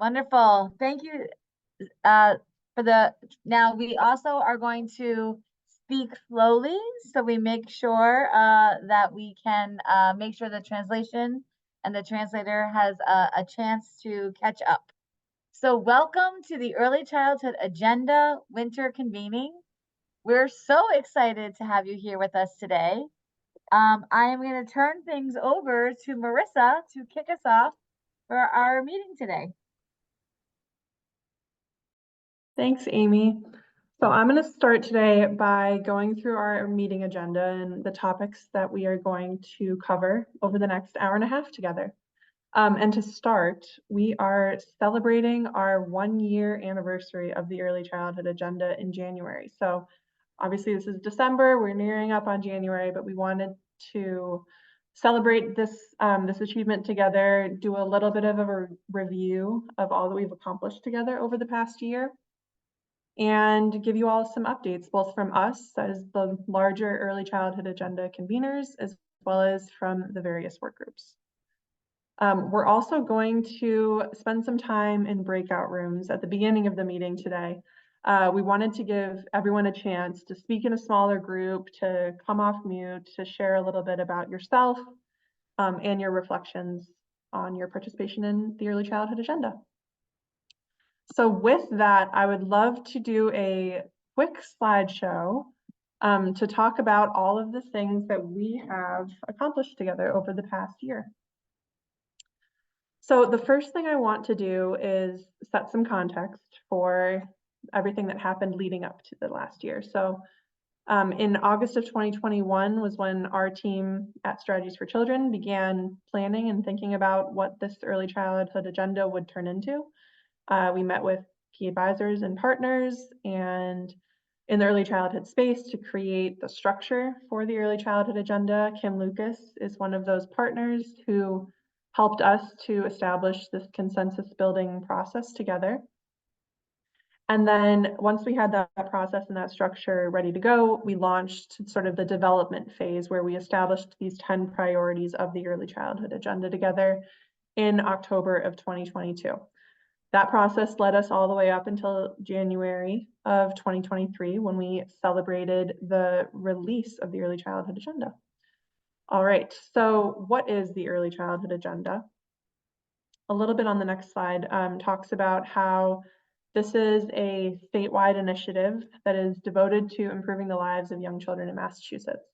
Wonderful. Thank you for now we also are going to speak slowly so we make sure that we can make sure the translation and the translator has a chance to catch up. So welcome to the Early Childhood Agenda Winter Convening. We're so excited to have you here with us today. I am going to turn things over to Marissa to kick us off for our meeting today. Thanks, Amy. So I'm going to start today by going through our meeting agenda and the topics that we are going to cover over the next hour and a half together. And to start, we are celebrating our 1-year anniversary of the Early Childhood Agenda in January. So obviously this is December, we're nearing up on January, but we wanted to celebrate this achievement together, do a little bit of a review of all that we've accomplished together over the past year, and give you all some updates, both from us as the larger Early Childhood Agenda conveners, as well as from the various work groups. We're also going to spend some time in breakout rooms at the beginning of the meeting today. We wanted to give everyone a chance to speak in a smaller group, to come off mute, to share a little bit about yourself and your reflections on your participation in the Early Childhood Agenda. So with that, I would love to do a quick slideshow to talk about all of the things that we have accomplished together over the past year. So the first thing I want to do is set some context for everything that happened leading up to the last year. So in August of 2021 was when our team at Strategies for Children began planning and thinking about what this early childhood agenda would turn into. We met with key advisors and partners and in the early childhood space to create the structure for the early childhood agenda. Kim Lucas is one of those partners who helped us to establish this consensus building process together. And then once we had that process and that structure ready to go, we launched sort of the development phase where we established these 10 priorities of the early childhood agenda together in October of 2022. That process led us all the way up until January of 2023 when we celebrated the release of the Early Childhood Agenda. All right, so what is the Early Childhood Agenda? A little bit on the next slide talks about how this is a statewide initiative that is devoted to improving the lives of young children in Massachusetts.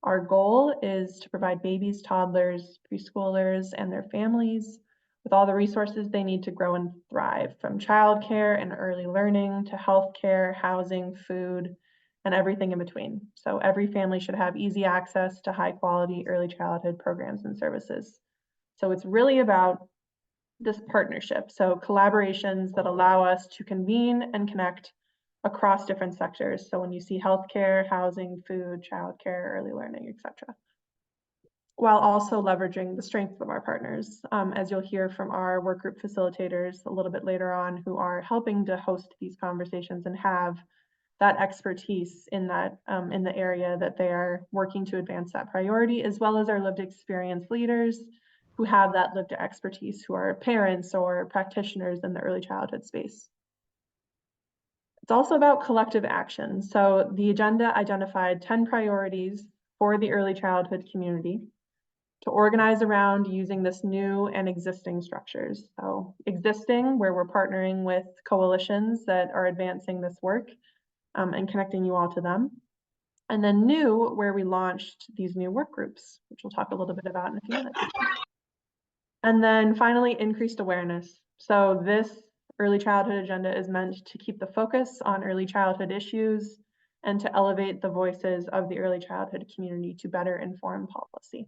Our goal is to provide babies, toddlers, preschoolers, and their families with all the resources they need to grow and thrive, from childcare and early learning to healthcare, housing, food, and everything in between. So every family should have easy access to high quality early childhood programs and services. So it's really about this partnership. So collaborations that allow us to convene and connect across different sectors. So when you see healthcare, housing, food, childcare, early learning, etc., while also leveraging the strengths of our partners, as you'll hear from our work group facilitators a little bit later on, who are helping to host these conversations and have that expertise in that in the area that they are working to advance that priority, as well as our lived experience leaders who have that lived expertise, who are parents or practitioners in the early childhood space. It's also about collective action. So the agenda identified 10 priorities for the early childhood community to organize around using this new and existing structures. So existing, where we're partnering with coalitions that are advancing this work and connecting you all to them. And then new, where we launched these new work groups, which we'll talk a little bit about in a few minutes. And then finally, increased awareness. So this early childhood agenda is meant to keep the focus on early childhood issues and to elevate the voices of the early childhood community to better inform policy.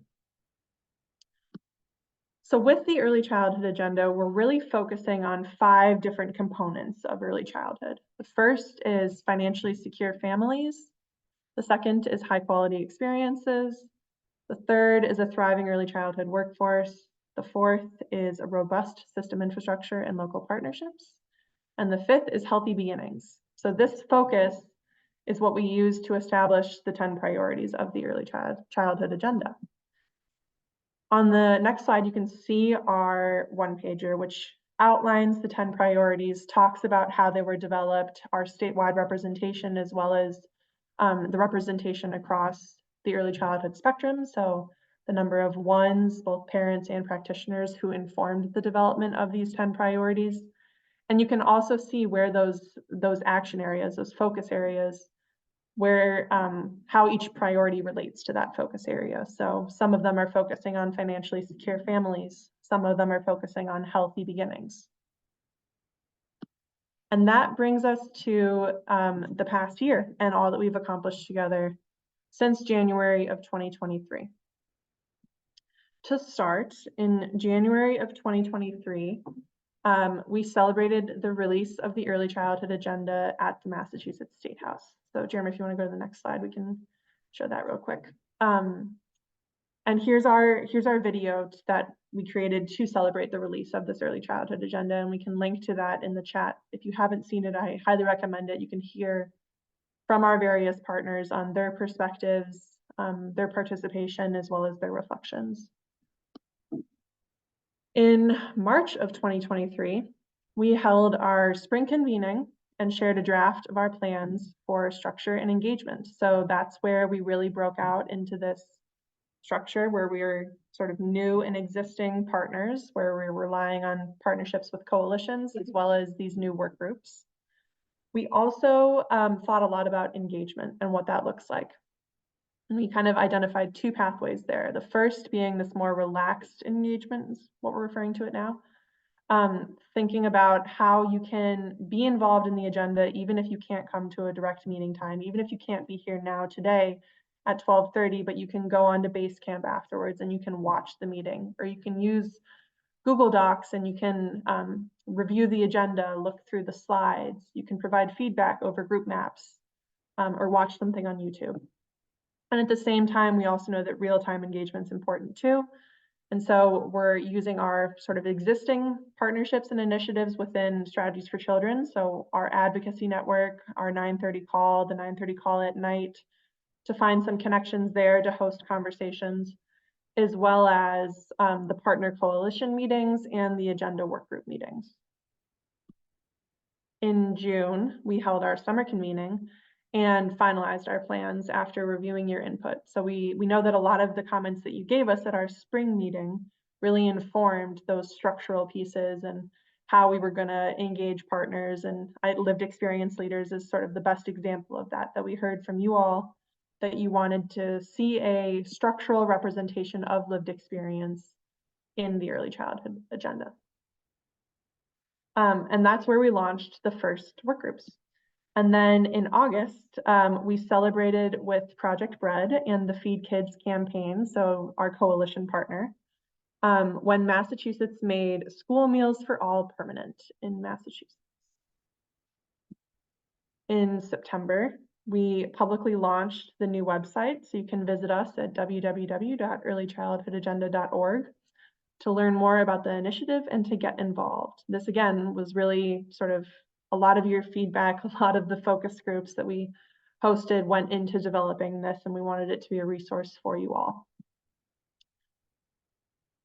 So with the early childhood agenda, we're really focusing on 5 different components of early childhood. The first is financially secure families. The second is high quality experiences. The third is a thriving early childhood workforce. The fourth is a robust system infrastructure and local partnerships. And the fifth is healthy beginnings. So this focus is what we use to establish the 10 priorities of the early childhood agenda. On the next slide, you can see our one-pager, which outlines the 10 priorities, talks about how they were developed, our statewide representation, as well as the representation across the early childhood spectrum. So the number of ones, both parents and practitioners, who informed the development of these 10 priorities. And you can also see where those action areas, those focus areas, where how each priority relates to that focus area. So some of them are focusing on financially secure families. Some of them are focusing on healthy beginnings. And that brings us to the past year and all that we've accomplished together since January of 2023. To start, in January of 2023, we celebrated the release of the Early Childhood Agenda at the Massachusetts State House. So Jeremy, if you want to go to the next slide, we can show that real quick. And here's our video that we created to celebrate the release of this Early Childhood Agenda, and we can link to that in the chat. If you haven't seen it, I highly recommend it. You can hear from our various partners on their perspectives, their participation, as well as their reflections. In March of 2023, we held our spring convening and shared a draft of our plans for structure and engagement. So that's where we really broke out into this structure where we were sort of new and existing partners, where we're relying on partnerships with coalitions as well as these new work groups. We also thought a lot about engagement and what that looks like. And we kind of identified two pathways there. The first being this more relaxed engagement is what we're referring to it now. Thinking about how you can be involved in the agenda, even if you can't come to a direct meeting time, even if you can't be here now today at 12:30, but you can go on to Basecamp afterwards and you can watch the meeting, or you can use Google Docs and you can review the agenda, look through the slides. You can provide feedback over group maps or watch something on YouTube. And at the same time, we also know that real-time engagement is important too. And so we're using our sort of existing partnerships and initiatives within Strategies for Children. So our advocacy network, our 9:30 call, the 9:30 call at night, to find some connections there to host conversations, as well as the partner coalition meetings and the agenda work group meetings. In June, we held our summer convening and finalized our plans after reviewing your input. So we know that a lot of the comments that you gave us at our spring meeting really informed those structural pieces and how we were going to engage partners. And lived experience leaders is sort of the best example of that we heard from you all, that you wanted to see a structural representation of lived experience in the early childhood agenda. And that's where we launched the first work groups. And then in August, we celebrated with Project Bread and the Feed Kids campaign, so our coalition partner, when Massachusetts made school meals for all permanent in Massachusetts. In September, we publicly launched the new website, so you can visit us at www.earlychildhoodagenda.org to learn more about the initiative and to get involved. This again was really sort of a lot of your feedback, a lot of the focus groups that we hosted went into developing this, and we wanted it to be a resource for you all.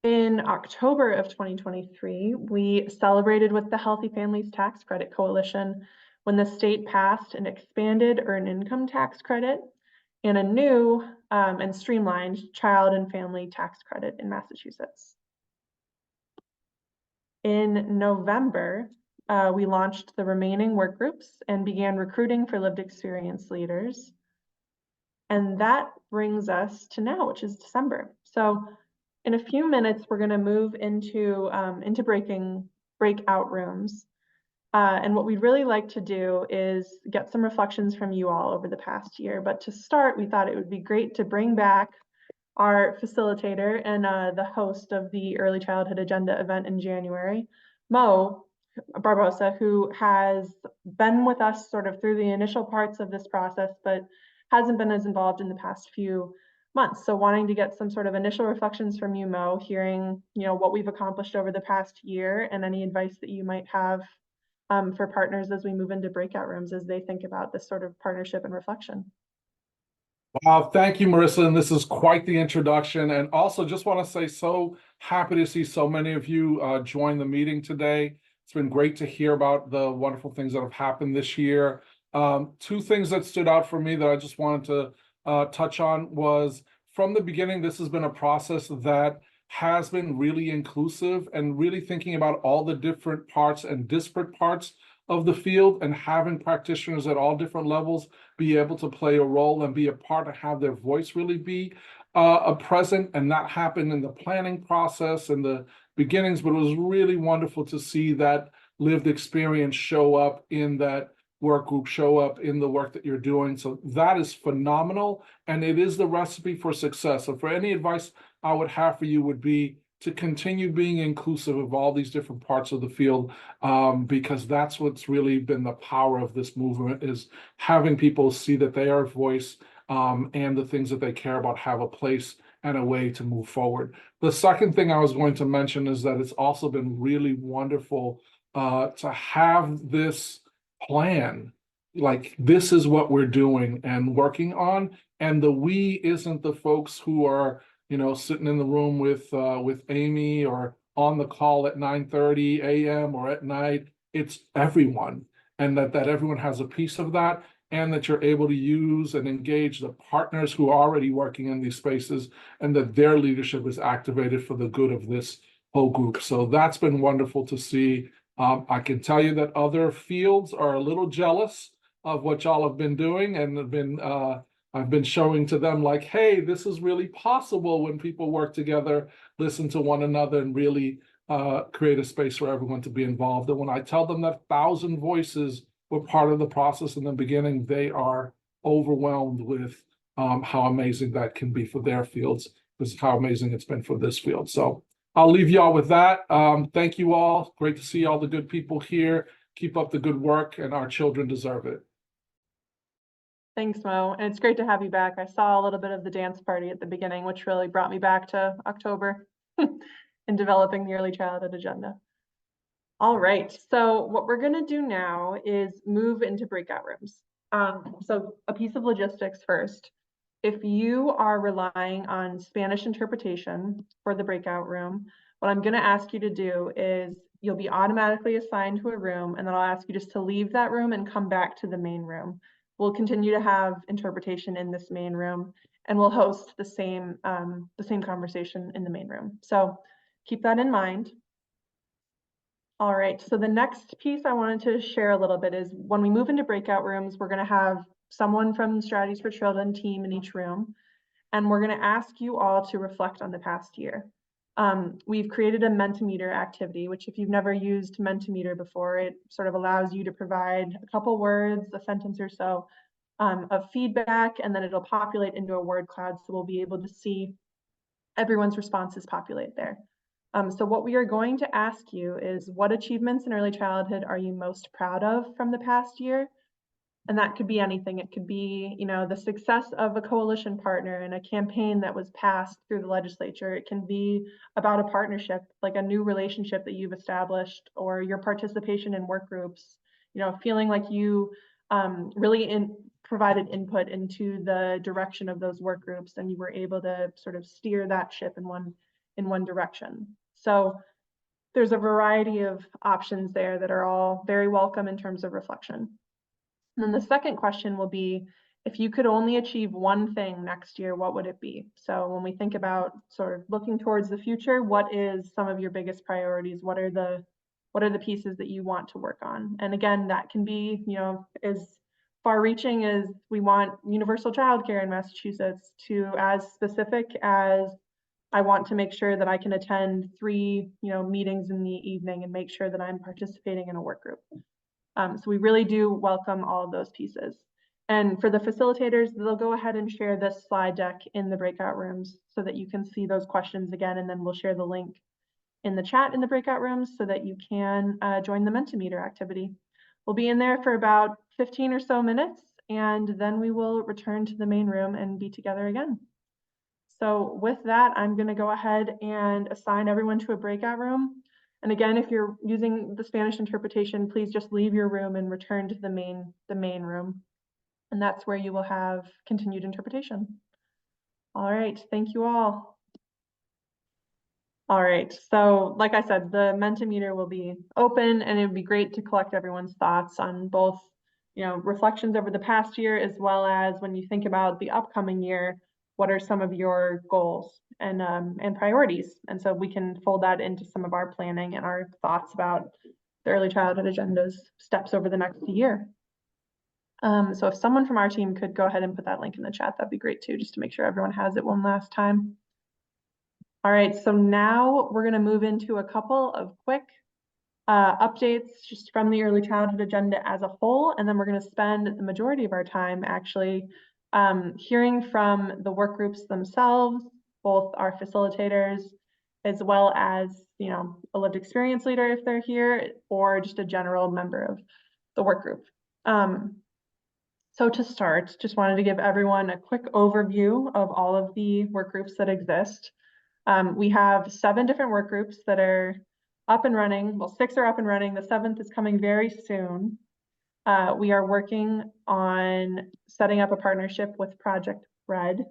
In October of 2023, we celebrated with the Healthy Families Tax Credit Coalition when the state passed an expanded earned income tax credit and a new and streamlined child and family tax credit in Massachusetts. In November, we launched the remaining work groups and began recruiting for lived experience leaders. And that brings us to now, which is December. So in a few minutes, we're going to move into breakout rooms. And what we'd really like to do is get some reflections from you all over the past year. But to start, we thought it would be great to bring back our facilitator and the host of the Early Childhood Agenda event in January, Mo Barbosa, who has been with us sort of through the initial parts of this process, but hasn't been as involved in the past few months. So wanting to get some sort of initial reflections from you, Mo, hearing what we've accomplished over the past year and any advice that you might have for partners as we move into breakout rooms as they think about this sort of partnership and reflection. Wow, thank you, Marissa. And this is quite the introduction. And also just want to say, so happy to see so many of you join the meeting today. It's been great to hear about the wonderful things that have happened this year. Two things that stood out for me that I just wanted to touch on was from the beginning, this has been a process that has been really inclusive and really thinking about all the different parts and disparate parts of the field and having practitioners at all different levels be able to play a role and be a part and have their voice really be a present. And that happened in the planning process and the beginnings, but it was really wonderful to see that lived experience show up in that work group, show up in the work that you're doing. So that is phenomenal. And it is the recipe for success. So for any advice I would have for you would be to continue being inclusive of all these different parts of the field, because that's what's really been the power of this movement, is having people see that they are a voice, and the things that they care about have a place and a way to move forward. The second thing I was going to mention is that it's also been really wonderful to have this plan. Like, this is what we're doing and working on. And the we isn't the folks who are, sitting in the room with Amy or on the call at 9:30 a.m. or at night. It's everyone, and that everyone has a piece of that, and that you're able to use and engage the partners who are already working in these spaces, and that their leadership is activated for the good of this whole group. So that's been wonderful to see. I can tell you that other fields are a little jealous of what y'all have been doing, and I've been showing to them, like, hey, this is really possible when people work together, listen to one another, and really create a space for everyone to be involved. And when I tell them that 1,000 voices were part of the process in the beginning, they are overwhelmed with how amazing that can be for their fields. This is how amazing it's been for this field. So I'll leave y'all with that. Thank you all. Great to see all the good people here. Keep up the good work, and our children deserve it. Thanks, Mo. And it's great to have you back. I saw a little bit of the dance party at the beginning, which really brought me back to October in developing the early childhood agenda. All right, so what we're going to do now is move into breakout rooms. So a piece of logistics first. If you are relying on Spanish interpretation for the breakout room, what I'm going to ask you to do is you'll be automatically assigned to a room, and then I'll ask you just to leave that room and come back to the main room. We'll continue to have interpretation in this main room, and we'll host the same conversation in the main room. So keep that in mind. All right, so the next piece I wanted to share a little bit is when we move into breakout rooms, we're going to have someone from the Strategies for Children team in each room, and we're going to ask you all to reflect on the past year. We've created a Mentimeter activity, which if you've never used Mentimeter before, it sort of allows you to provide a couple words, a sentence or so of feedback, and then it'll populate into a word cloud, so we'll be able to see everyone's responses populate there. So what we are going to ask you is, what achievements in early childhood are you most proud of from the past year? And that could be anything. It could be, the success of a coalition partner and a campaign that was passed through the legislature. It can be about a partnership, like a new relationship that you've established, or your participation in work groups, feeling like you really provided input into the direction of those work groups, and you were able to sort of steer that ship in one direction. So there's a variety of options there that are all very welcome in terms of reflection. And then the second question will be, if you could only achieve one thing next year, what would it be? So when we think about sort of looking towards the future, what is some of your biggest priorities? What are the pieces that you want to work on? And again, that can be, as far-reaching as we want universal childcare in Massachusetts, to as specific as I want to make sure that I can attend 3, meetings in the evening and make sure that I'm participating in a work group. So we really do welcome all of those pieces. And for the facilitators, they'll go ahead and share this slide deck in the breakout rooms so that you can see those questions again, and then we'll share the link in the chat in the breakout rooms so that you can join the Mentimeter activity. We'll be in there for about 15 or so minutes, and then we will return to the main room and be together again. So with that, I'm going to go ahead and assign everyone to a breakout room. And again, if you're using the Spanish interpretation, please just leave your room and return to the main room. And that's where you will have continued interpretation. All right, thank you all. All right, so like I said, the Mentimeter will be open, and it would be great to collect everyone's thoughts on both, reflections over the past year, as well as when you think about the upcoming year, what are some of your goals and priorities? And so we can fold that into some of our planning and our thoughts about the early childhood agenda's steps over the next year. So if someone from our team could go ahead and put that link in the chat, that'd be great too, just to make sure everyone has it one last time. All right, so now we're going to move into a couple of quick updates just from the early childhood agenda as a whole, and then we're going to spend the majority of our time actually hearing from the work groups themselves, both our facilitators, as well as, a lived experience leader if they're here, or just a general member of the work group. So to start, just wanted to give everyone a quick overview of all of the work groups that exist. We have 7 different work groups that are up and running. Well, 6 are up and running. The 7th is coming very soon. We are working on setting up a partnership with Project Bread,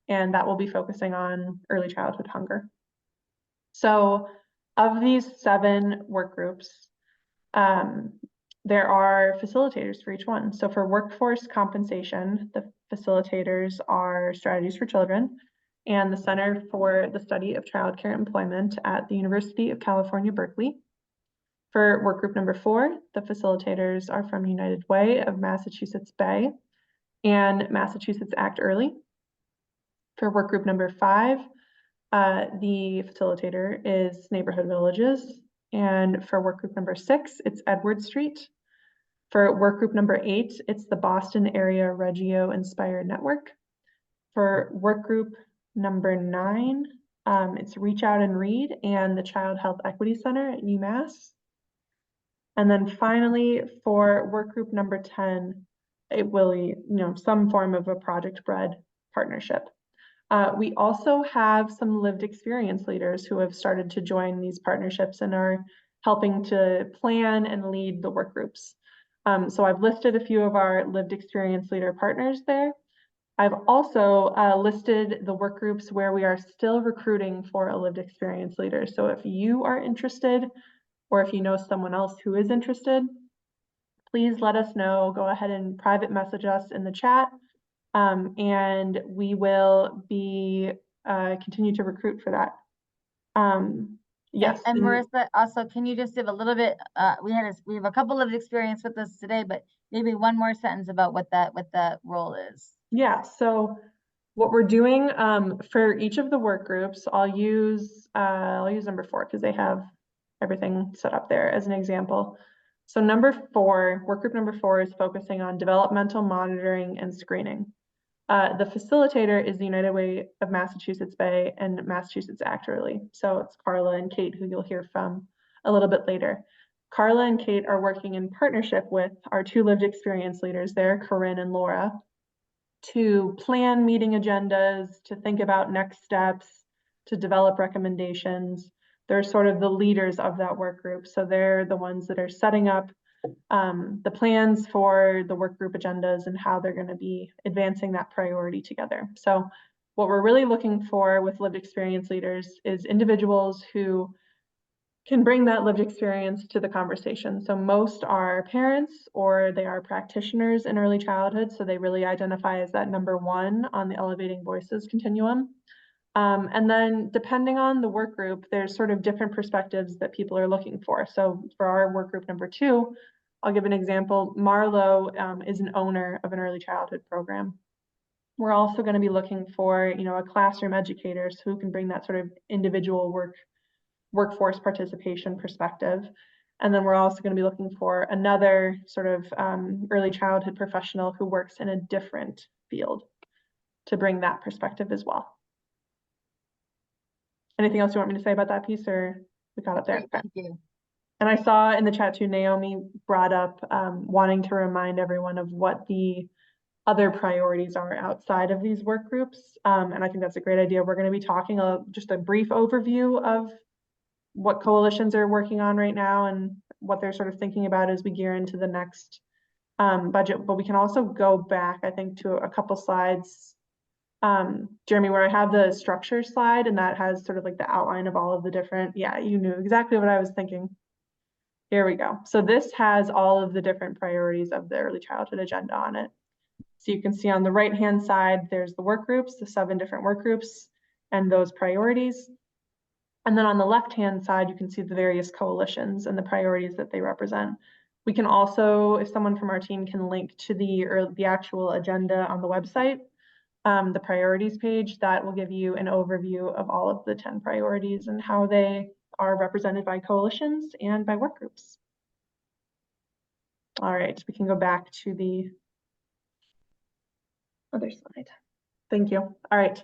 and that will be focusing on early childhood hunger. So of these 7 work groups, there are facilitators for each one. So for workforce compensation, the facilitators are Strategies for Children and the Center for the Study of Childcare Employment at the University of California, Berkeley. For work group number 4, the facilitators are from United Way of Massachusetts Bay and Massachusetts Act Early. For work group number 5, the facilitator is Neighborhood Villages. And for work group number 6, it's Edward Street. For work group number 8, it's the Boston Area Reggio Inspired Network. For work group number 9, it's Reach Out and Read and the Child Health Equity Center at UMass. And then finally, for work group number 10, it will be, some form of a Project Bread partnership. We also have some lived experience leaders who have started to join these partnerships and are helping to plan and lead the work groups. So I've listed a few of our lived experience leader partners there. I've also listed the work groups where we are still recruiting for a lived experience leader. So if you are interested, or if you know someone else who is interested, please let us know. Go ahead and private message us in the chat, and we will be continue to recruit for that. Yes. And Marissa, also, can you just give a little bit, we have a couple of experience with this today, but maybe one more sentence about what that role is. Yeah, so what we're doing for each of the work groups, I'll use number 4 because they have everything set up there as an example. So work group number 4 is focusing on developmental monitoring and screening. The facilitator is the United Way of Massachusetts Bay and Massachusetts Act Early. So it's Carla and Kate, who you'll hear from a little bit later. Carla and Kate are working in partnership with our 2 lived experience leaders there, Corinne and Laura, to plan meeting agendas, to think about next steps, to develop recommendations. They're sort of the leaders of that work group. So they're the ones that are setting up the plans for the work group agendas and how they're going to be advancing that priority together. So what we're really looking for with lived experience leaders is individuals who can bring that lived experience to the conversation. So most are parents or they are practitioners in early childhood. So they really identify as that number 1 on the Elevating Voices continuum. And then depending on the work group, there's sort of different perspectives that people are looking for. So for our work group number 2, I'll give an example. Marlo is an owner of an early childhood program. We're also going to be looking for, a classroom educator who can bring that sort of individual workforce participation perspective. And then we're also going to be looking for another sort of early childhood professional who works in a different field to bring that perspective as well. Anything else you want me to say about that piece, or we got it there? Great, thank you. And I saw in the chat too, Naomi brought up wanting to remind everyone of what the other priorities are outside of these work groups. And I think that's a great idea. We're going to be talking just a brief overview of what coalitions are working on right now and what they're sort of thinking about as we gear into the next budget. But we can also go back, I think, to a couple slides Jeremy, where I have the structure slide and that has sort of like the outline of all of the different, yeah, you knew exactly what I was thinking. Here we go. So this has all of the different priorities of the early childhood agenda on it. So you can see on the right-hand side, there's the work groups, the 7 different work groups and those priorities. And then on the left-hand side, you can see the various coalitions and the priorities that they represent. We can also, if someone from our team can link to the actual agenda on the website, the priorities page, that will give you an overview of all of the 10 priorities and how they are represented by coalitions and by work groups. All right, we can go back to the other slide. Thank you. All right.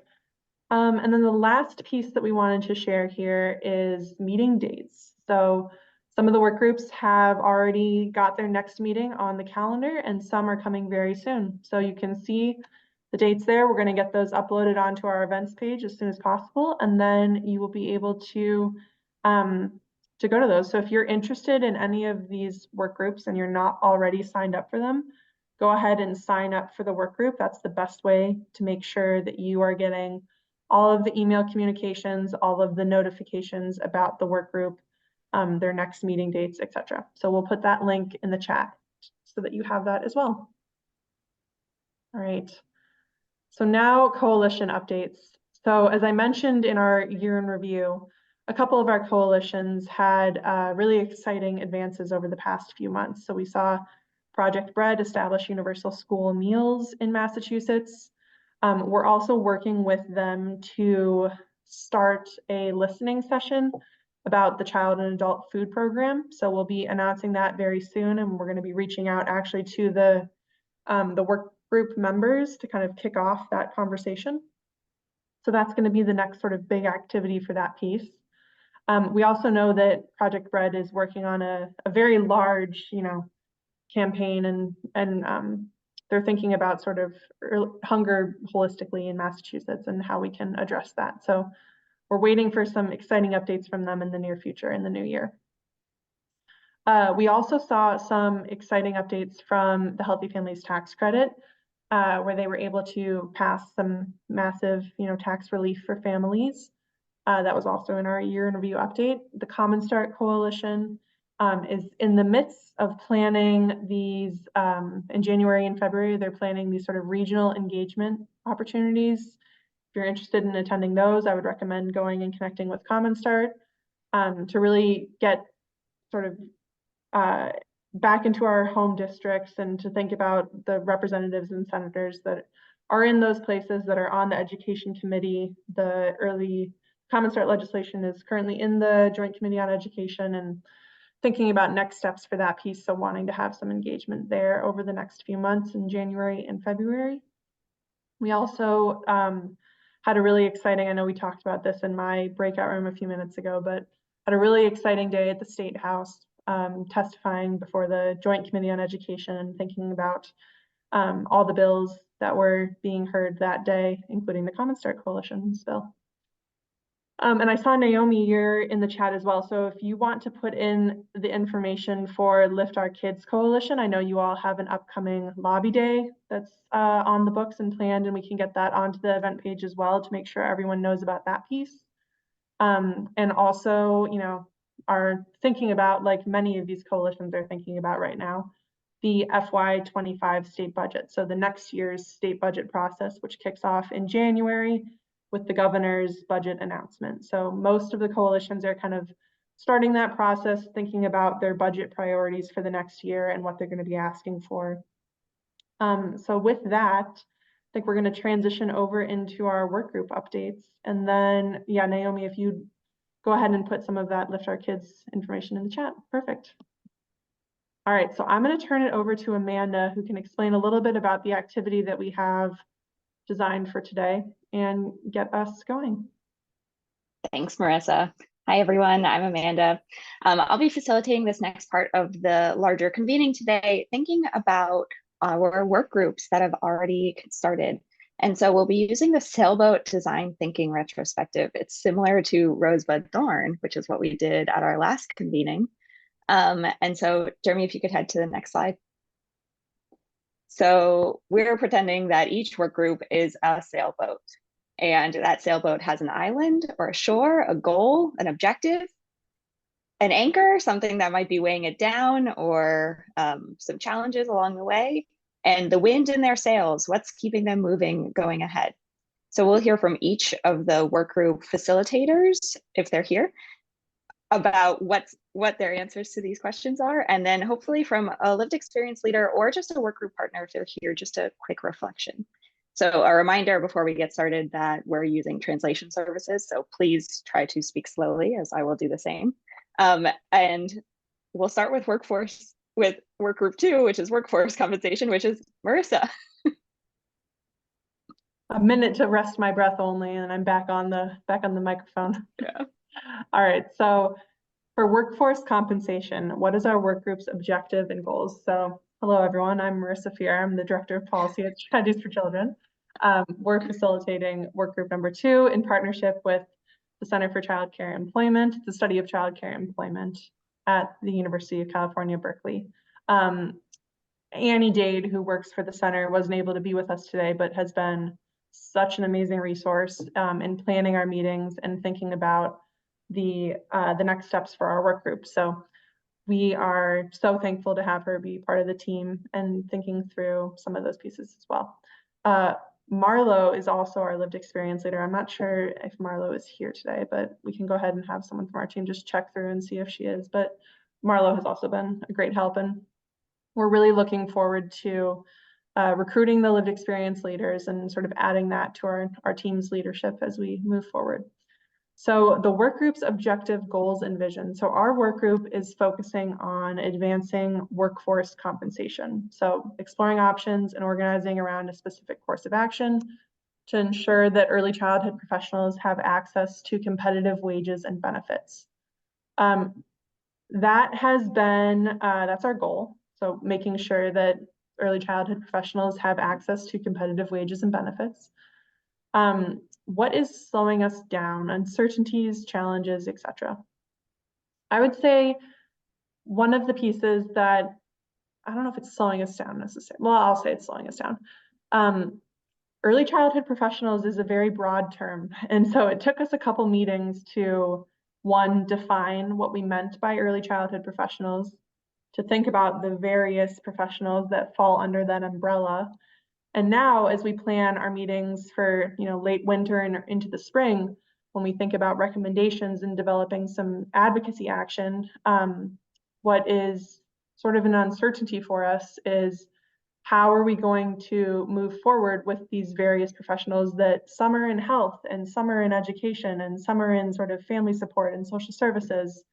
And then the last piece that we wanted to share here is meeting dates. So some of the work groups have already got their next meeting on the calendar and some are coming very soon. So you can see the dates there. We're going to get those uploaded onto our events page as soon as possible. And then you will be able to go to those. So if you're interested in any of these work groups and you're not already signed up for them, go ahead and sign up for the work group. That's the best way to make sure that you are getting all of the email communications, all of the notifications about the work group, their next meeting dates, etc. So we'll put that link in the chat so that you have that as well. All right. So now coalition updates. So as I mentioned in our year in review, a couple of our coalitions had really exciting advances over the past few months. So we saw Project Bread establish universal school meals in Massachusetts. We're also working with them to start a listening session about the child and adult food program. So we'll be announcing that very soon, and we're going to be reaching out actually to the work group members to kind of kick off that conversation. So that's going to be the next sort of big activity for that piece. We also know that Project Bread is working on a very large, campaign, and they're thinking about sort of hunger holistically in Massachusetts and how we can address that. So we're waiting for some exciting updates from them in the near future, in the new year. We also saw some exciting updates from the Healthy Families Tax Credit, where they were able to pass some massive, tax relief for families. That was also in our year in review update. The Common Start Coalition is in the midst of planning these, in January and February, they're planning these sort of regional engagement opportunities. If you're interested in attending those, I would recommend going and connecting with Common Start to really get sort of back into our home districts and to think about the representatives and senators that are in those places, that are on the education committee. The early Common Start legislation is currently in the Joint Committee on Education, and thinking about next steps for that piece. So wanting to have some engagement there over the next few months in January and February. We also had a really exciting, I know we talked about this in my breakout room a few minutes ago, but had a really exciting day at the State House, testifying before the Joint Committee on Education and thinking about all the bills that were being heard that day, including the Common Start Coalition's bill. And I saw Naomi, you're in the chat as well. So if you want to put in the information for Lift Our Kids Coalition, I know you all have an upcoming lobby day that's on the books and planned, and we can get that onto the event page as well to make sure everyone knows about that piece. And also, are thinking about, like many of these coalitions are thinking about right now, the FY25 state budget. So the next year's state budget process, which kicks off in January with the governor's budget announcement. So most of the coalitions are kind of starting that process, thinking about their budget priorities for the next year and what they're going to be asking for. So with that, I think we're going to transition over into our work group updates. And then, yeah, Naomi, if you go ahead and put some of that Lift Our Kids information in the chat. Perfect. All right, so I'm going to turn it over to Amanda, who can explain a little bit about the activity that we have designed for today and get us going. Thanks, Marissa. Hi, everyone. I'm Amanda. I'll be facilitating this next part of the larger convening today, thinking about our work groups that have already started. And so we'll be using the Sailboat Design Thinking Retrospective. It's similar to Rosebud Thorn, which is what we did at our last convening. And so, Jeremy, if you could head to the next slide. So we're pretending that each work group is a sailboat, and that sailboat has an island or a shore, a goal, an objective, an anchor, something that might be weighing it down, or some challenges along the way, and the wind in their sails, what's keeping them moving, going ahead. So we'll hear from each of the work group facilitators, if they're here, about what their answers to these questions are, and then hopefully from a lived experience leader or just a work group partner, if they're here, just a quick reflection. So a reminder before we get started that we're using translation services, so please try to speak slowly, as I will do the same. And we'll start with work group 2, which is workforce compensation, which is Marissa. A minute to rest my breath only, and I'm back on the microphone. Yeah. All right, so for workforce compensation, what is our work group's objective and goals? So hello, everyone. I'm Marissa Fier. I'm the Director of Policy at Strategies for Children. We're facilitating work group number 2 in partnership with the Center for Childcare Employment, the study of childcare employment at the University of California, Berkeley. Annie Dade, who works for the center, wasn't able to be with us today, but has been such an amazing resource in planning our meetings and thinking about the next steps for our work group. So we are so thankful to have her be part of the team and thinking through some of those pieces as well. Marlo is also our lived experience leader. I'm not sure if Marlo is here today, but we can go ahead and have someone from our team just check through and see if she is. But Marlo has also been a great help, and we're really looking forward to recruiting the lived experience leaders and sort of adding that to our team's leadership as we move forward. So the work group's objective, goals, and vision. So our work group is focusing on advancing workforce compensation. So exploring options and organizing around a specific course of action to ensure that early childhood professionals have access to competitive wages and benefits. That has been, that's our goal. So making sure that early childhood professionals have access to competitive wages and benefits. What is slowing us down? Uncertainties, challenges, etc. I would say one of the pieces that, I don't know if it's slowing us down necessarily. Well, I'll say it's slowing us down. Early childhood professionals is a very broad term. And so it took us a couple meetings to, one, define what we meant by early childhood professionals, to think about the various professionals that fall under that umbrella. And now, as we plan our meetings for late winter and into the spring, when we think about recommendations and developing some advocacy action, what is sort of an uncertainty for us is how are we going to move forward with these various professionals that some are in health and some are in education and some are in sort of family support and social services.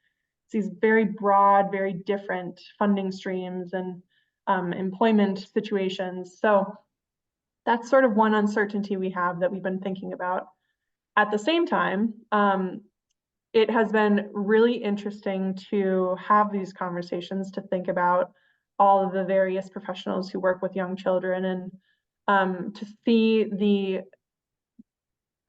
It's these very broad, very different funding streams and employment situations. So that's sort of one uncertainty we have that we've been thinking about. At the same time, it has been really interesting to have these conversations, to think about all of the various professionals who work with young children and to see the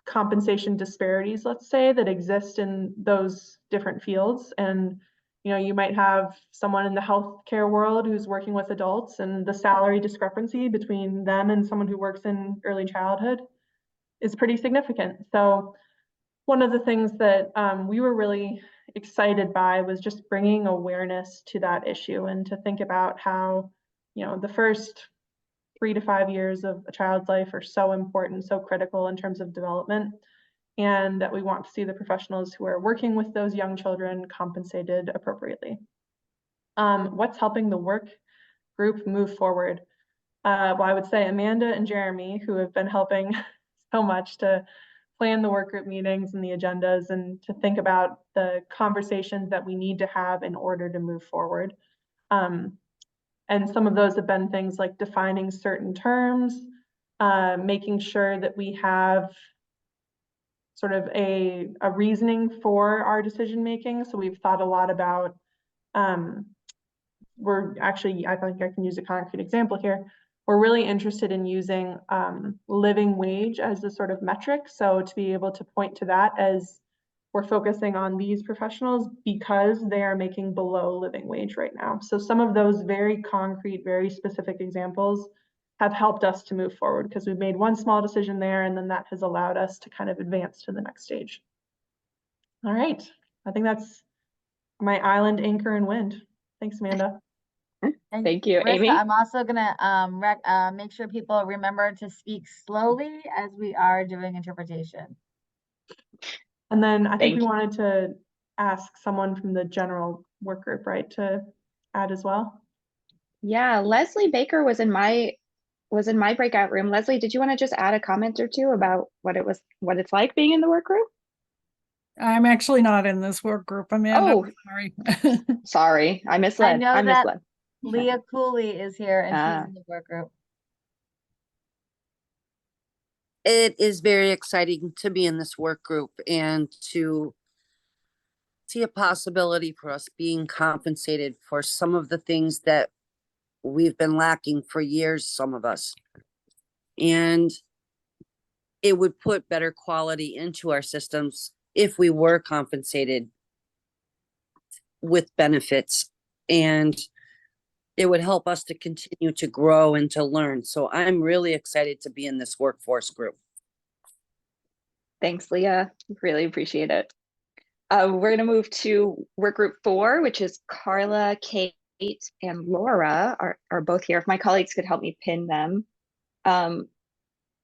compensation disparities, let's say, that exist in those different fields. And you might have someone in the healthcare world who's working with adults, and the salary discrepancy between them and someone who works in early childhood is pretty significant. So one of the things that we were really excited by was just bringing awareness to that issue and to think about how, the first 3 to 5 years of a child's life are so important, so critical in terms of development, and that we want to see the professionals who are working with those young children compensated appropriately. What's helping the work group move forward? Well, I would say Amanda and Jeremy, who have been helping so much to plan the work group meetings and the agendas and to think about the conversations that we need to have in order to move forward. And some of those have been things like defining certain terms, making sure that we have sort of a reasoning for our decision making. So we've thought a lot about, I think I can use a concrete example here. We're really interested in using living wage as a sort of metric. So to be able to point to that as we're focusing on these professionals because they are making below living wage right now. So some of those very concrete, very specific examples have helped us to move forward, because we've made one small decision there, and then that has allowed us to kind of advance to the next stage. All right, I think that's my island, anchor, and wind. Thanks, Amanda. And Thank you, Marissa, Amy. I'm also gonna make sure people remember to speak slowly as we are doing interpretation. And then I think Thank we you. wanted to ask someone from the general work group, right, to add as well. Yeah, Leslie Baker was in my breakout room. Leslie, did you want to just add a comment or two about what it's like being in the work group? I'm actually not in this work group, Amanda. Oh, Sorry. sorry, I misled. know I that misled. Leah Cooley is here and Ah. she's in the work group. It is very exciting to be in this work group and to see a possibility for us being compensated for some of the things that we've been lacking for years, some of us. And it would put better quality into our systems if we were compensated with benefits, and it would help us to continue to grow and to learn. So I'm really excited to be in this workforce group. Thanks, Leah. Really appreciate it. We're going to move to work group 4, which is Carla, Kate, and Laura are both here. If my colleagues could help me pin them.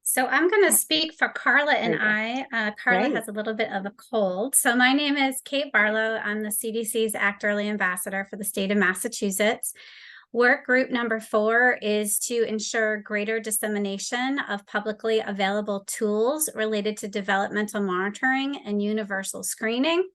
So I'm going to speak for Carla and There you I. Carla Great. has a little bit of a cold. So my name is Kate Barlow. I'm the CDC's Act Early Ambassador for the state of Massachusetts. Work group number 4 is to ensure greater dissemination of publicly available tools related to developmental monitoring and universal screening.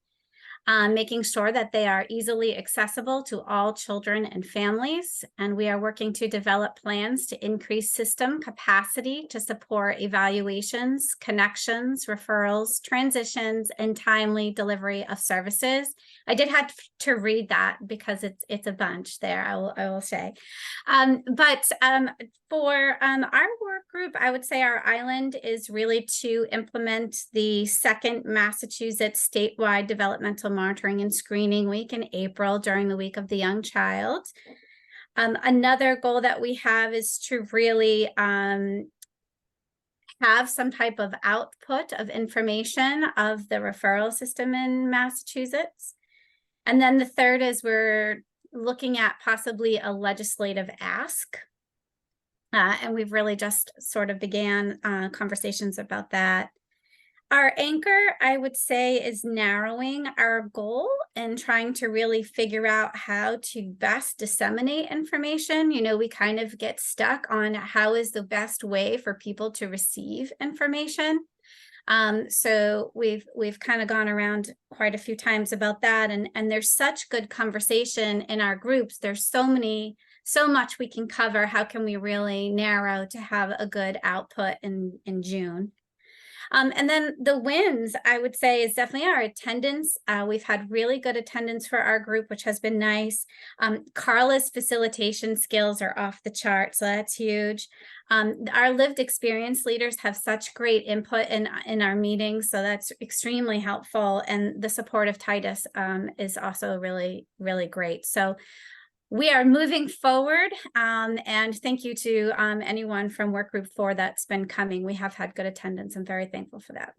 Making sure that they are easily accessible to all children and families. And we are working to develop plans to increase system capacity to support evaluations, connections, referrals, transitions, and timely delivery of services. I did have to read that because it's a bunch there, I will say. But for our work group, I would say our island is really to implement the second Massachusetts statewide developmental monitoring and screening week in April during the week of the young child. Another goal that we have is to really have some type of output of information of the referral system in Massachusetts. And then the third is we're looking at possibly a legislative ask. And we've really just sort of began conversations about that. Our anchor, I would say, is narrowing our goal and trying to really figure out how to best disseminate information. You know, we kind of get stuck on how is the best way for people to receive information. So we've kind of gone around quite a few times about that. And there's such good conversation in our groups. There's so much we can cover. How can we really narrow to have a good output in June? And then the wins, I would say, is definitely our attendance. We've had really good attendance for our group, which has been nice. Carla's facilitation skills are off the chart, so that's huge. Our lived experience leaders have such great input in our meetings, so that's extremely helpful. And the support of Titus is also really, really great. So we are moving forward, and thank you to anyone from Work Group 4 that's been coming. We have had good attendance. I'm very thankful for that.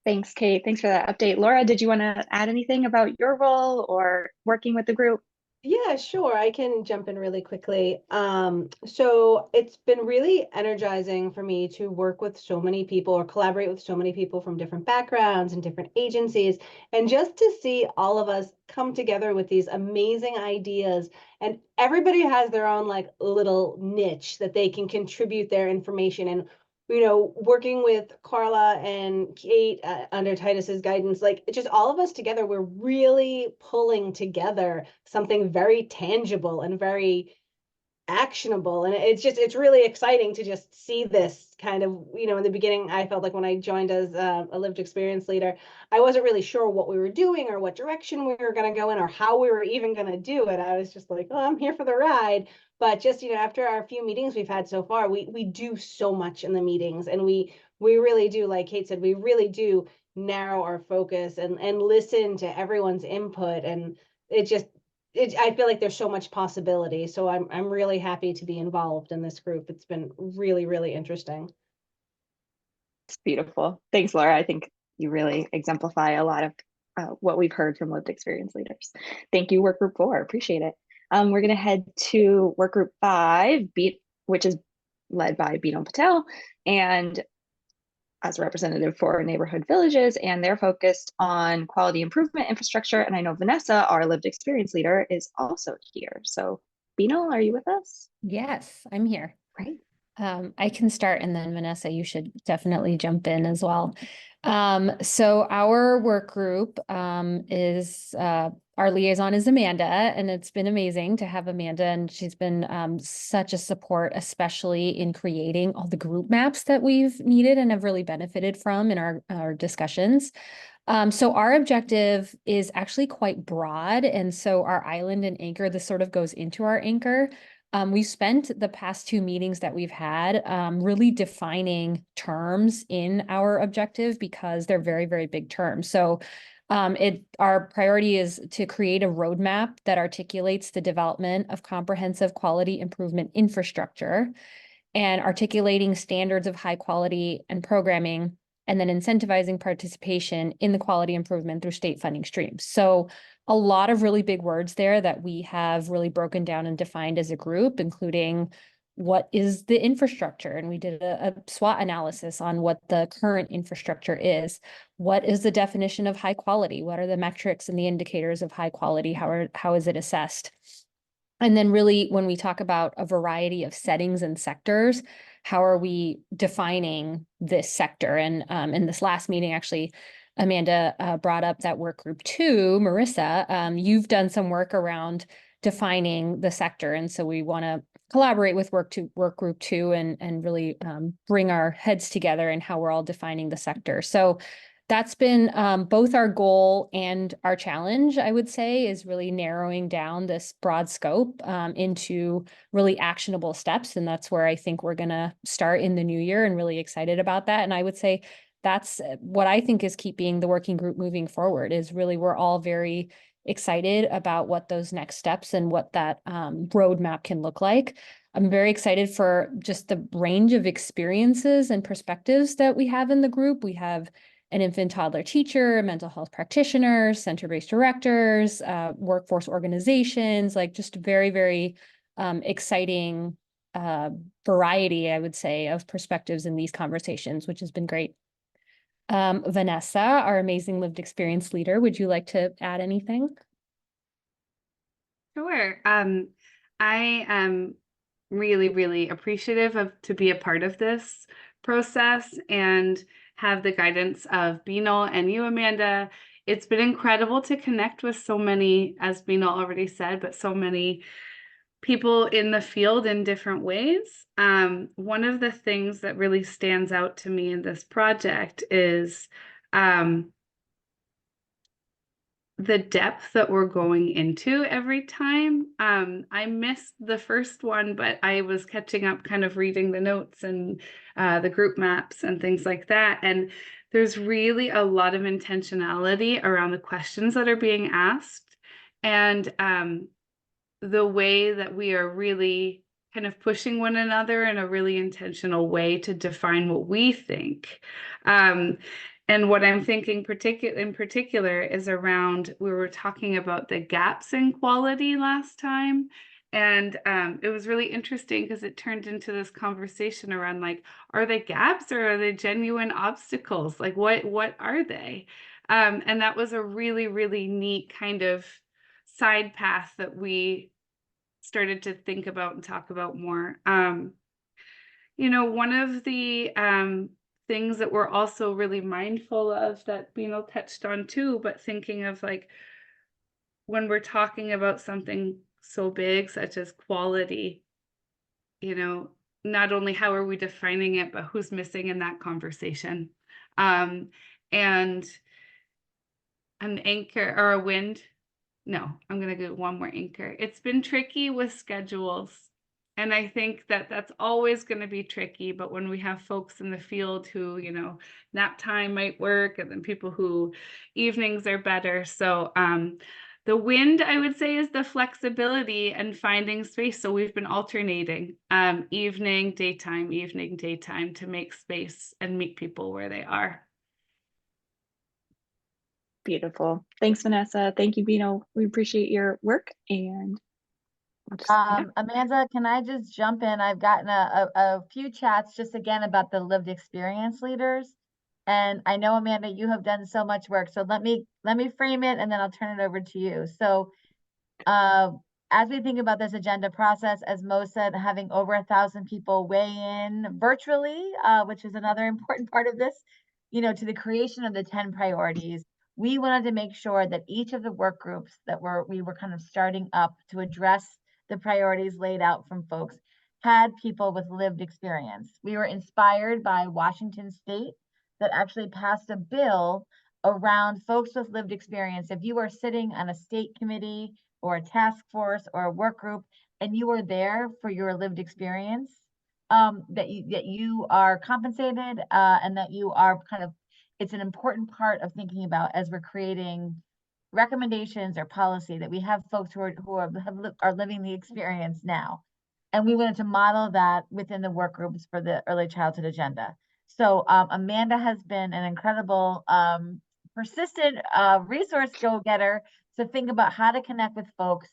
Thanks, Kate. Thanks for that update. Laura, did you want to add anything about your role or working with the group? Yeah, sure. I can jump in really quickly. So it's been really energizing for me to work with so many people or collaborate with so many people from different backgrounds and different agencies, and just to see all of us come together with these amazing ideas, and everybody has their own like little niche that they can contribute their information. And working with Carla and Kate under Titus's guidance, like just all of us together, we're really pulling together something very tangible and very actionable. And it's really exciting to just see this kind of, in the beginning, I felt like when I joined as a lived experience leader, I wasn't really sure what we were doing or what direction we were going to go in or how we were even going to do it. I was just like, oh, I'm here for the ride. But just, after our few meetings we've had so far, we do so much in the meetings, and we really do, like Kate said, we really do narrow our focus and listen to everyone's input. And I feel like there's so much possibility. So I'm really happy to be involved in this group. It's been really, really interesting. It's beautiful. Thanks, Laura. I think you really exemplify a lot of what we've heard from lived experience leaders. Thank you, work group 4. Appreciate it. We're going to head to work group 5, which is led by Bino Patel and as a representative for neighborhood villages, and they're focused on quality improvement infrastructure. And I know Vanessa, our lived experience leader, is also here. So Bino, are you with us? Yes, I'm here. Great. I can start, and then Vanessa, you should definitely jump in as well. So our work group is our liaison is Amanda, and it's been amazing to have Amanda, and she's been such a support, especially in creating all the group maps that we've needed and have really benefited from in our discussions. So our objective is actually quite broad, and so our island and anchor, this sort of goes into our anchor. We spent the past 2 meetings that we've had really defining terms in our objective because they're very, very big terms. So our priority is to create a roadmap that articulates the development of comprehensive quality improvement infrastructure and articulating standards of high quality and programming, and then incentivizing participation in the quality improvement through state funding streams. So a lot of really big words there that we have really broken down and defined as a group, including what is the infrastructure? And we did a SWOT analysis on what the current infrastructure is. What is the definition of high quality? What are the metrics and the indicators of high quality? How is it assessed? And then really, when we talk about a variety of settings and sectors, how are we defining this sector? And in this last meeting, actually, Amanda brought up that work group 2, Marissa, you've done some work around defining the sector. And so we want to collaborate with work group 2 and really bring our heads together in how we're all defining the sector. So that's been both our goal and our challenge, I would say, is really narrowing down this broad scope into really actionable steps. And that's where I think we're going to start in the new year, and really excited about that. And I would say that's what I think is keeping the working group moving forward, is really we're all very excited about what those next steps and what that roadmap can look like. I'm very excited for just the range of experiences and perspectives that we have in the group. We have an infant toddler teacher, mental health practitioners, center-based directors, workforce organizations, like just very, very exciting variety, I would say, of perspectives in these conversations, which has been great. Vanessa, our amazing lived experience leader, would you like to add anything? Sure. I am really, really appreciative to be a part of this process and have the guidance of Bino and you, Amanda. It's been incredible to connect with so many, as Bino already said, but so many people in the field in different ways. One of the things that really stands out to me in this project is the depth that we're going into every time. I missed the first one, but I was catching up, kind of reading the notes and the group maps and things like that. And there's really a lot of intentionality around the questions that are being asked, and the way that we are really kind of pushing one another in a really intentional way to define what we think. And what I'm thinking in particular is around, we were talking about the gaps in quality last time. And it was really interesting because it turned into this conversation around, like, are they gaps or are they genuine obstacles? Like, what are they? And that was a really, really neat kind of side path that we started to think about and talk about more. You know, one of the things that we're also really mindful of that Bino touched on too, but thinking of, like, when we're talking about something so big such as quality, you know, not only how are we defining it, but who's missing in that conversation. And an anchor or a wind. No, I'm going to go one more anchor. It's been tricky with schedules. And I think that that's always going to be tricky. But when we have folks in the field who, you know, nap time might work, and then people who evenings are better. So The wind, I would say, is the flexibility and finding space. So we've been alternating evening, daytime to make space and meet people where they are. Beautiful. Thanks, Vanessa. Thank you, Bino. We appreciate your work. And Amanda, can I just jump in? I've gotten a few chats just again about the lived experience leaders. And I know, Amanda, you have done so much work. So let me frame it and then I'll turn it over to you. So as we think about this agenda process, as Mo said, having over 1,000 people weigh in virtually, which is another important part of this, to the creation of the 10 priorities, we wanted to make sure that each of the work groups that we were kind of starting up to address the priorities laid out from folks had people with lived experience. We were inspired by Washington State that actually passed a bill around folks with lived experience. If you are sitting on a state committee or a task force or a work group and you are there for your lived experience, that you are compensated and that you are it's an important part of thinking about as we're creating recommendations or policy, that we have folks who are living the experience now. And we wanted to model that within the work groups for the early childhood agenda. So Amanda has been an incredible, persistent resource go-getter to think about how to connect with folks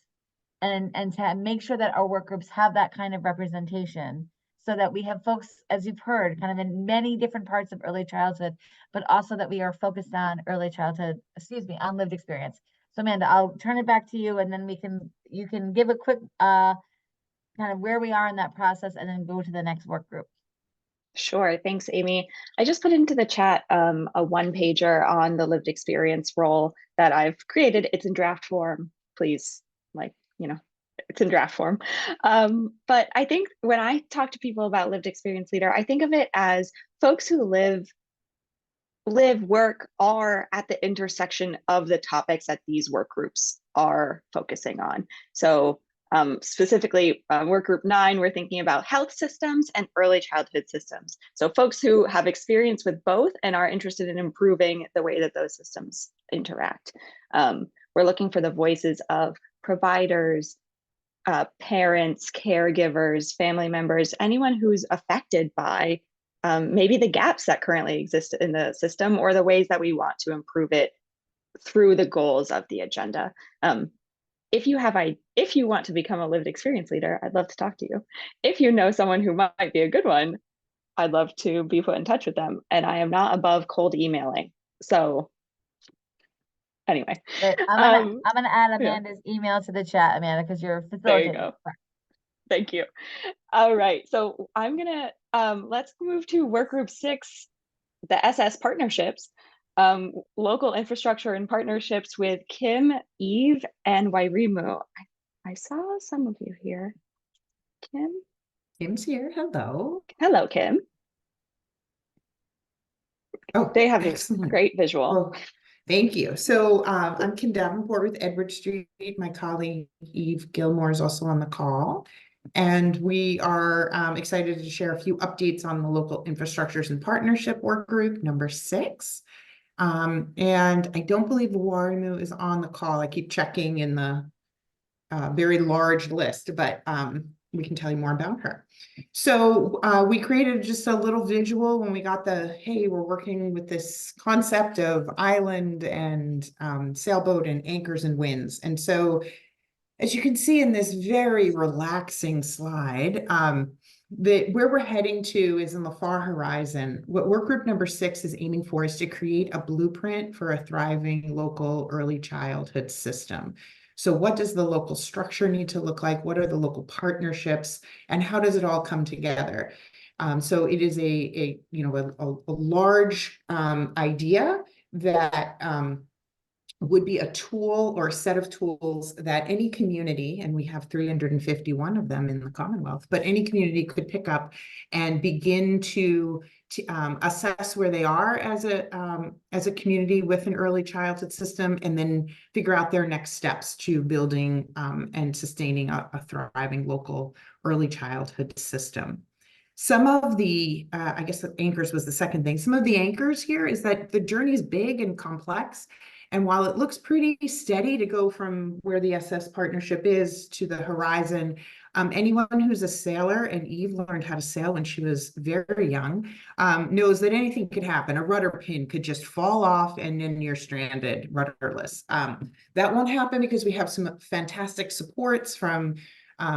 and to make sure that our work groups have that kind of representation, so that we have folks, as you've heard, kind of in many different parts of early childhood, but also that we are focused on on lived experience. So Amanda, I'll turn it back to you, and then you can give a quick kind of where we are in that process and then go to the next work group. Sure. Thanks, Amy. I just put into the chat a one-pager on the lived experience role that I've created. It's in draft form. Please, it's in draft form. But I think when I talk to people about lived experience leader, I think of it as folks who live, work, are at the intersection of the topics that these work groups are focusing on. So specifically, work group 9, we're thinking about health systems and early childhood systems. So folks who have experience with both and are interested in improving the way that those systems interact. We're looking for the voices of providers, parents, caregivers, family members, anyone who's affected by maybe the gaps that currently exist in the system or the ways that we want to improve it through the goals of the agenda. If you want to become a lived experience leader, I'd love to talk to you. If you know someone who might be a good one, I'd love to be put in touch with them. And I am not above cold emailing. So anyway. I'm gonna add Amanda's email to the chat, Amanda, because you're facilitating. There you go. Thank you. All right. So I'm gonna let's move to work group 6, the SS partnerships. Local infrastructure and partnerships with Kim, Eve, and Wairimu. I saw some of you here. Kim? Kim's here. Hello. Hello, Kim. Oh, they have excellent. A great visual. Well, thank you. So I'm Kim Davenport with Edward Street. My colleague Eve Gilmore is also on the call. And we are excited to share a few updates on the local infrastructures and partnership work group number 6. And I don't believe Wairimu is on the call. I keep checking in the very large list, but we can tell you more about her. So we created just a little visual when we got hey, we're working with this concept of island and sailboat and anchors and winds. And so as you can see in this very relaxing slide, where we're heading to is in the far horizon. What work group number 6 is aiming for is to create a blueprint for a thriving local early childhood system. So what does the local structure need to look like? What are the local partnerships? And how does it all come together? So it is a large idea that would be a tool or a set of tools that any community, and we have 351 of them in the Commonwealth, but any community could pick up and begin to assess where they are as a community with an early childhood system, and then figure out their next steps to building and sustaining a thriving local early childhood system. Some of the, I guess the anchors was the second thing. Some of the anchors here is that the journey is big and complex, And while it looks pretty steady to go from where the SS partnership is to the horizon, anyone who's a sailor, and Eve learned how to sail when she was very young, knows that anything could happen. A rudder pin could just fall off and then you're stranded, rudderless. That won't happen because we have some fantastic supports from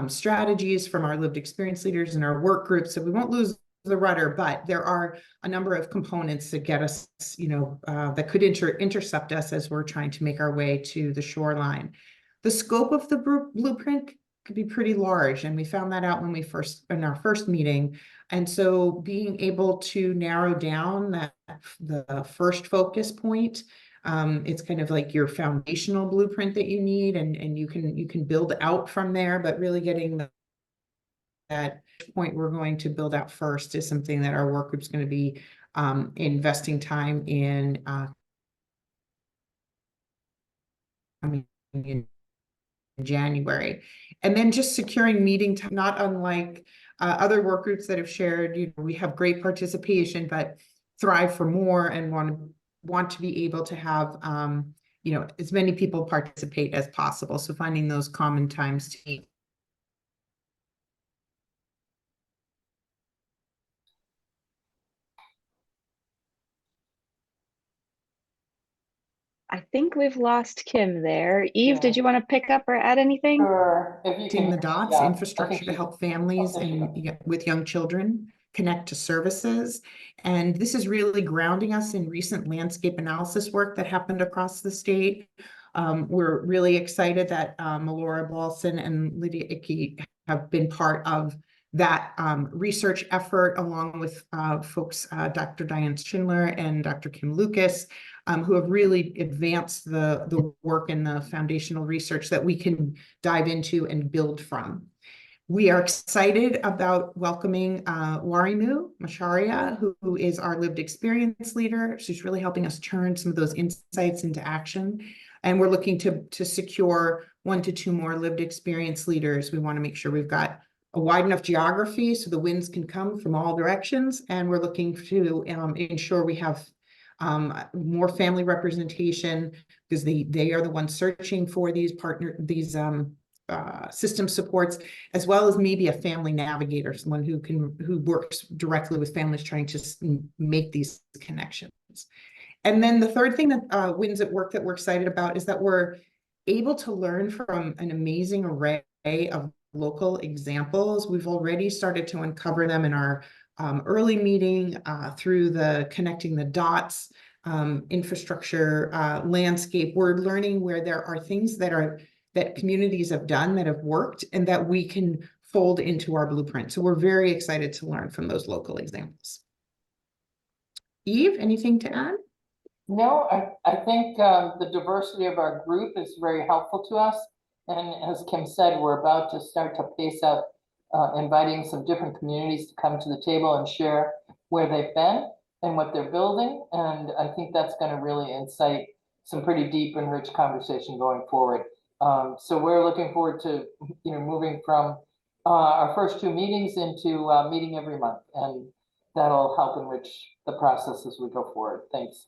strategies from our lived experience leaders and our work groups, so we won't lose the rudder, but there are a number of components that get us, that could intercept us as we're trying to make our way to the shoreline. The scope of the blueprint could be pretty large, and we found that out when we in our first meeting. And so being able to narrow down the first focus point, it's kind of like your foundational blueprint that you need, and you can build out from there, but really getting that point we're going to build out first is something that our work group's going to be investing time in in January. And then just securing meeting time, not unlike other work groups that have shared, we have great participation, but thrive for more and want to be able to have as many people participate as possible. So finding those common times to meet. I think we've lost Kim there. Eve, Yeah. did you want to pick up or add anything? Sure. If you Connecting can, the dots, yeah, infrastructure to help families and with young children connect to services. And this is really grounding us in recent landscape analysis work that happened across the state. We're really excited that Melora Balson and Lydia Icky have been part of that research effort, along with folks, Dr. Diane Schindler and Dr. Kim Lucas, who have really advanced the work and the foundational research that we can dive into and build from. We are excited about welcoming Warimu Macharia, who is our lived experience leader. She's really helping us turn some of those insights into action. And we're looking to secure 1 to 2 more lived experience leaders. We want to make sure we've got a wide enough geography so the winds can come from all directions. And we're looking to ensure we have more family representation, because they are the ones searching for these system supports, as well as maybe a family navigator, someone who works directly with families trying to make these connections. And then the third thing that wins at work that we're excited about is that we're able to learn from an amazing array of local examples. We've already started to uncover them in our early meeting through the connecting the dots, infrastructure, landscape. We're learning where there are things that communities have done that have worked and that we can fold into our blueprint. So we're very excited to learn from those local examples. Eve, anything to add? No, I think the diversity of our group is very helpful to us. And as Kim said, we're about to start to pace out inviting some different communities to come to the table and share where they've been and what they're building. And I think that's going to really incite some pretty deep and rich conversation going forward. So we're looking forward to moving from our first 2 meetings into meeting every month, and that'll help enrich the process as we go forward. Thanks.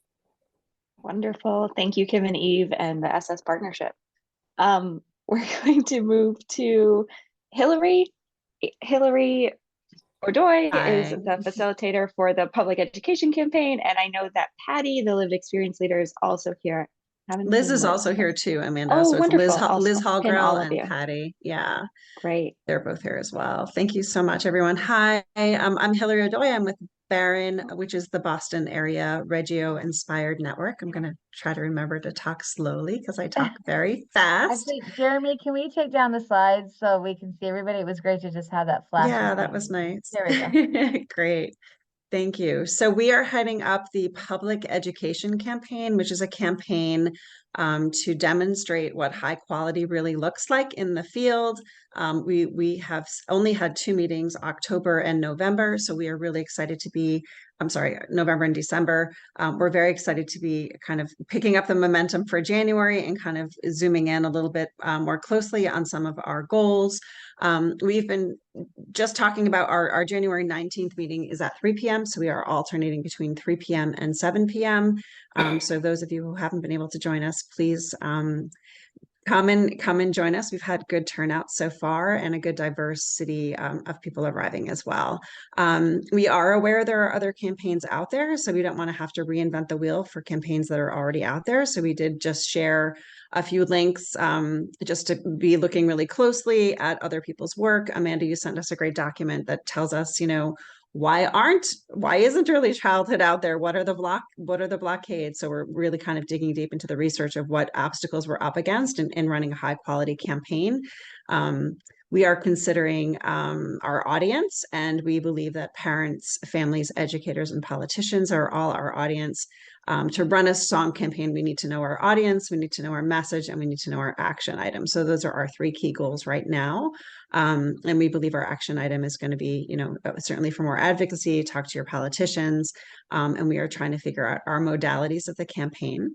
Wonderful. Thank you, Kim and Eve and the SS partnership. We're going to move to Hillary. Hillary O'Doy is the facilitator for the public education campaign. And I know that Patty, the lived experience leader, is also here. Liz is also here too, Amanda. Oh, So it's wonderful. Liz I'll pin all Hallgrell of and you. Patty. Yeah. Great. They're both here as well. Thank you so much, everyone. Hi, I'm Hillary O'Doy. I'm with Barron, which is the Boston area Reggio inspired network. I'm going to try to remember to talk slowly because I talk very fast. Actually, Jeremy, can we take down the slides so we can see everybody? It was great to just have that flash. Yeah, that was nice. There we go. Great. Thank you. So we are heading up the public education campaign, which is a campaign to demonstrate what high quality really looks like in the field. We have only had 2 meetings, October and November, so we are really excited to be, I'm sorry, November and December. We're very excited to be kind of picking up the momentum for January and kind of zooming in a little bit more closely on some of our goals. We've been just talking about our January 19th meeting is at 3 p.m. So we are alternating between 3 p.m. and 7 p.m. So those of you who haven't been able to join us, please come and join us. We've had good turnout so far and a good diversity of people arriving as well. We are aware there are other campaigns out there, so we don't want to have to reinvent the wheel for campaigns that are already out there. So we did just share a few links just to be looking really closely at other people's work. Amanda, you sent us a great document that tells us, you know, why isn't early childhood out there? What are the blockades? So we're really kind of digging deep into the research of what obstacles we're up against in running a high quality campaign. We are considering our audience, and we believe that parents, families, educators, and politicians are all our audience. To run a strong campaign, we need to know our audience, we need to know our message, and we need to know our action items. So those are our 3 key goals right now. And we believe our action item is going to be, you know, certainly for more advocacy, talk to your politicians, and we are trying to figure out our modalities of the campaign.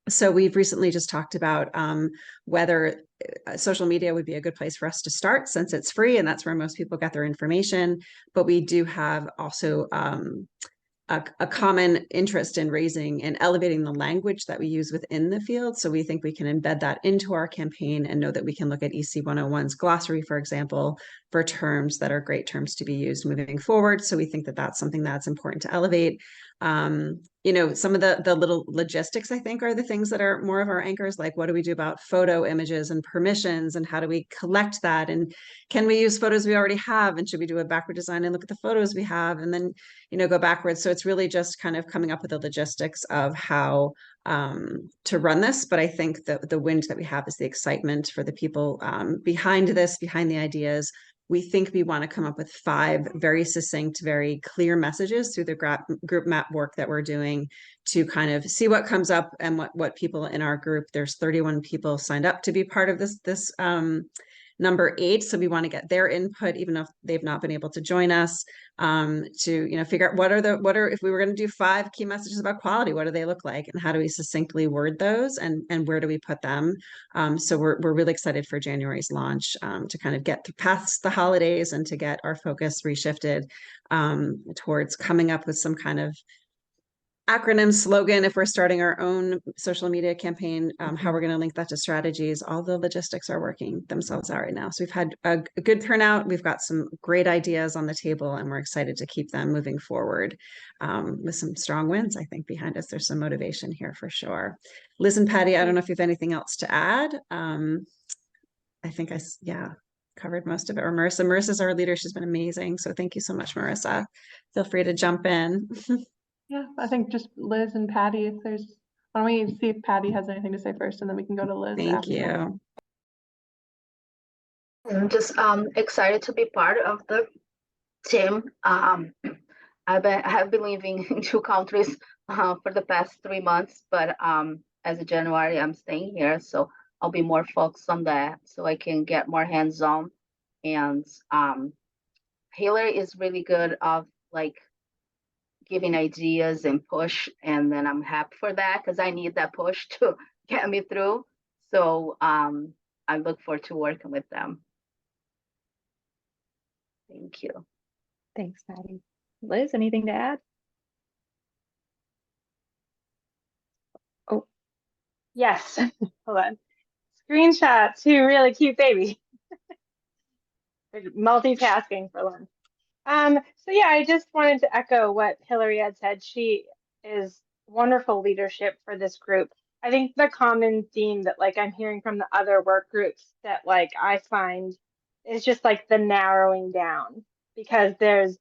So we've recently just talked about whether social media would be a good place for us to start, since it's free and that's where most people get their information. But we do have also a common interest in raising and elevating the language that we use within the field. So we think we can embed that into our campaign and know that we can look at EC 101's glossary, for example, for terms that are great terms to be used moving forward. So we think that that's something that's important to elevate. You know, some of the little logistics, I think, are the things that are more of our anchors, like what do we do about photo images and permissions, and how do we collect that? And can we use photos we already have? And should we do a backward design and look at the photos we have and then, you know, go backwards? So it's really just kind of coming up with the logistics of how to run this. But I think that the wind that we have is the excitement for the people behind this, behind the ideas. We think we want to come up with 5 very succinct, very clear messages through the group map work that we're doing to kind of see what comes up and what people in our group. There's 31 people signed up to be part of this number 8. So we want to get their input, even if they've not been able to join us, to, you know, figure out what are if we were going to do 5 key messages about quality, what do they look like, and how do we succinctly word those, and where do we put them? So we're really excited for January's launch, to kind of get past the holidays and to get our focus reshifted towards coming up with some kind of acronym slogan if we're starting our own social media campaign, how we're going to link that to strategies. All the logistics are working themselves out right now. So we've had a good turnout. We've got some great ideas on the table, and we're excited to keep them moving forward with some strong wins, I think, behind us. There's some motivation here for sure. Liz and Patty, I don't know if you have anything else to add. I think covered most of it. Or Marissa. Marissa's our leader. She's been amazing. So thank you so much, Marissa. Feel free to jump in. Yeah, I think just Liz and Patty, if there's, why don't we see if Patty has anything to say first, and then we can go to Liz. Thank you. I'm just excited to be part of the team. I have been living in 2 countries for the past 3 months, but as of January, I'm staying here, so I'll be more focused on that so I can get more hands-on. And Hillary is really good of like giving ideas and push, and then I'm happy for that because I need that push to get me through. So I look forward to working with them. Thank you. Thanks, Patty. Liz, anything to add? Oh, Yes. Hold on. Screenshot to really cute baby. Multitasking for lunch. So yeah, I just wanted to echo what Hillary had said. She is wonderful leadership for this group. I think the common theme that like I'm hearing from the other work groups that like I find is just like the narrowing down, because there's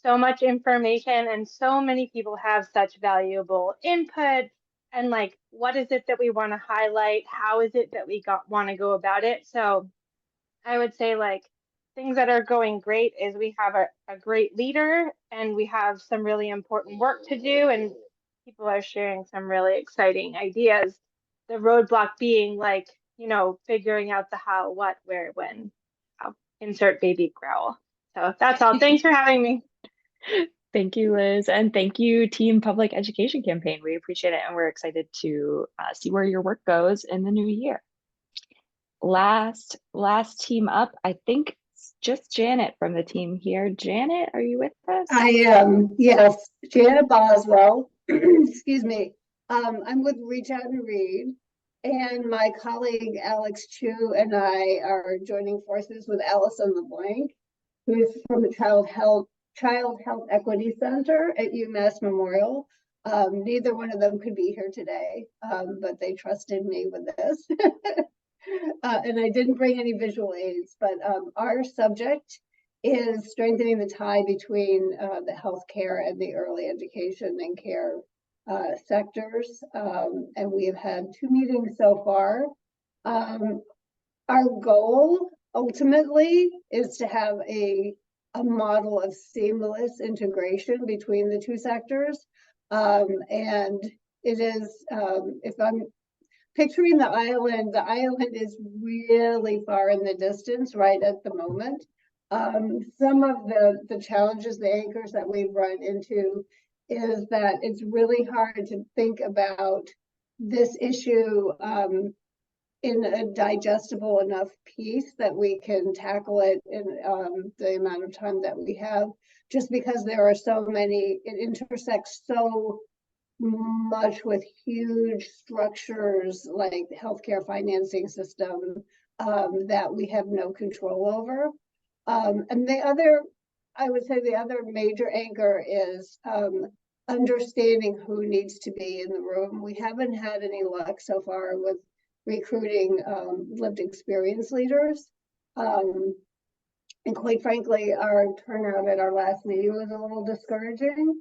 so much information and so many people have such valuable input, and like what is it that we want to highlight? How is it that we want to go about it? So I would say like things that are going great is we have a great leader, and we have some really important work to do, and people are sharing some really exciting ideas. the roadblock being like, figuring out the how, what, where, when. I'll insert baby growl. So that's all. Thanks for having me. Thank you, Liz, and thank you, Team Public Education Campaign. We appreciate it, and we're excited to see where your work goes in the new year. Last team up, I think it's just Janet from the team here. Janet, are you with us? I am, yes, Janet Boswell. Excuse me. I'm with Reach Out and Read, and my colleague Alex Chu and I are joining forces with Allison LeBlanc, who is from the Child Health Equity Center at UMass Memorial. Neither one of them could be here today, but they trusted me with this. And I didn't bring any visual aids, but our subject is strengthening the tie between the healthcare and the early education and care sectors. And we have had 2 meetings so far. Our goal ultimately is to have a model of seamless integration between the 2 sectors. And it is, if I'm picturing the island is really far in the distance right at the moment. Some of the challenges, the anchors that we've run into is that it's really hard to think about this issue in a digestible enough piece that we can tackle it in the amount of time that we have, just because there are so many, it intersects so much with huge structures like the healthcare financing system that we have no control over. And the other, I would say the other major anchor is understanding who needs to be in the room. We haven't had any luck so far with recruiting lived experience leaders. And quite frankly, our turnout at our last meeting was a little discouraging.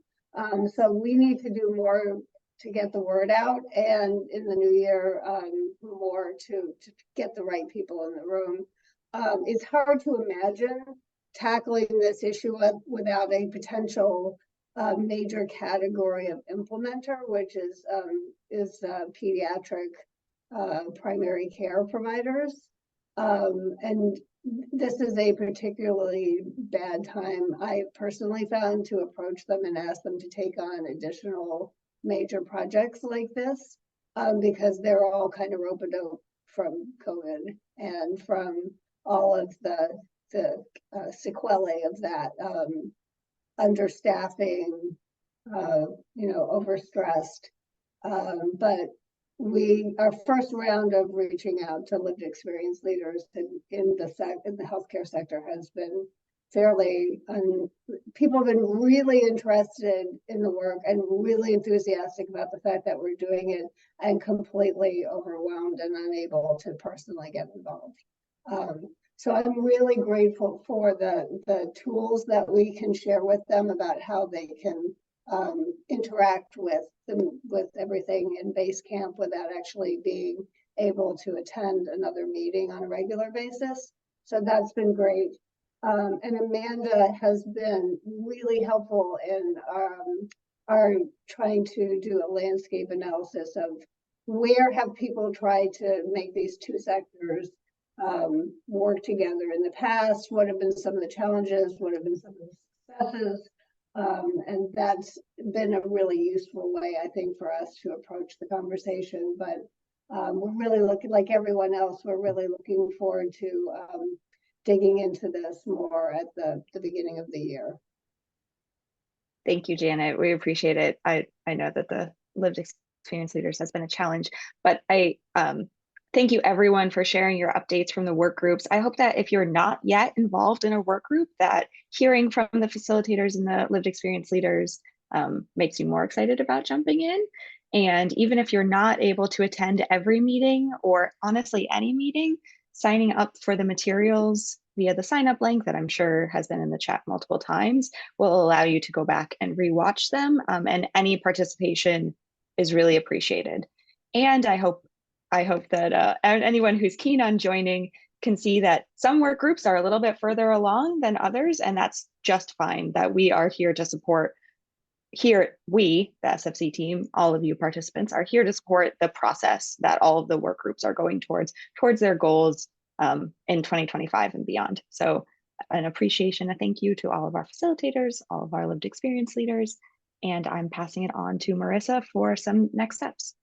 So we need to do more to get the word out, and in the new year, more to get the right people in the room. It's hard to imagine tackling this issue without a potential major category of implementer, which is pediatric primary care providers. And this is a particularly bad time, I personally found, to approach them and ask them to take on additional major projects like this, because they're all kind of rope-a-dope from COVID and from all of the sequelae of that, understaffing, overstressed. But our first round of reaching out to lived experience leaders in the healthcare sector has been fairly, people have been really interested in the work and really enthusiastic about the fact that we're doing it, and completely overwhelmed and unable to personally get involved. So I'm really grateful for the tools that we can share with them about how they can interact with everything in Basecamp without actually being able to attend another meeting on a regular basis. So that's been great. And Amanda has been really helpful in our trying to do a landscape analysis of where have people tried to make these 2 sectors work together in the past, what have been some of the challenges, what have been some of the successes. And that's been a really useful way, I think, for us to approach the conversation. But we're really looking, like everyone else, we're really looking forward to digging into this more at the beginning of the year. Thank you, Janet. We appreciate it. I know that the lived experience leaders has been a challenge, but I thank you everyone for sharing your updates from the work groups. I hope that if you're not yet involved in a work group, that hearing from the facilitators and the lived experience leaders makes you more excited about jumping in. And even if you're not able to attend every meeting, or honestly any meeting, signing up for the materials via the sign up link that I'm sure has been in the chat multiple times will allow you to go back and rewatch them. And any participation is really appreciated. And I hope that anyone who's keen on joining can see that some work groups are a little bit further along than others, and that's just fine, that we are here to support here, we, the SFC team, all of you participants are here to support the process that all of the work groups are going towards their goals in 2025 and beyond. So an appreciation, a thank you to all of our facilitators, all of our lived experience leaders, and I'm passing it on to Marissa for some next steps.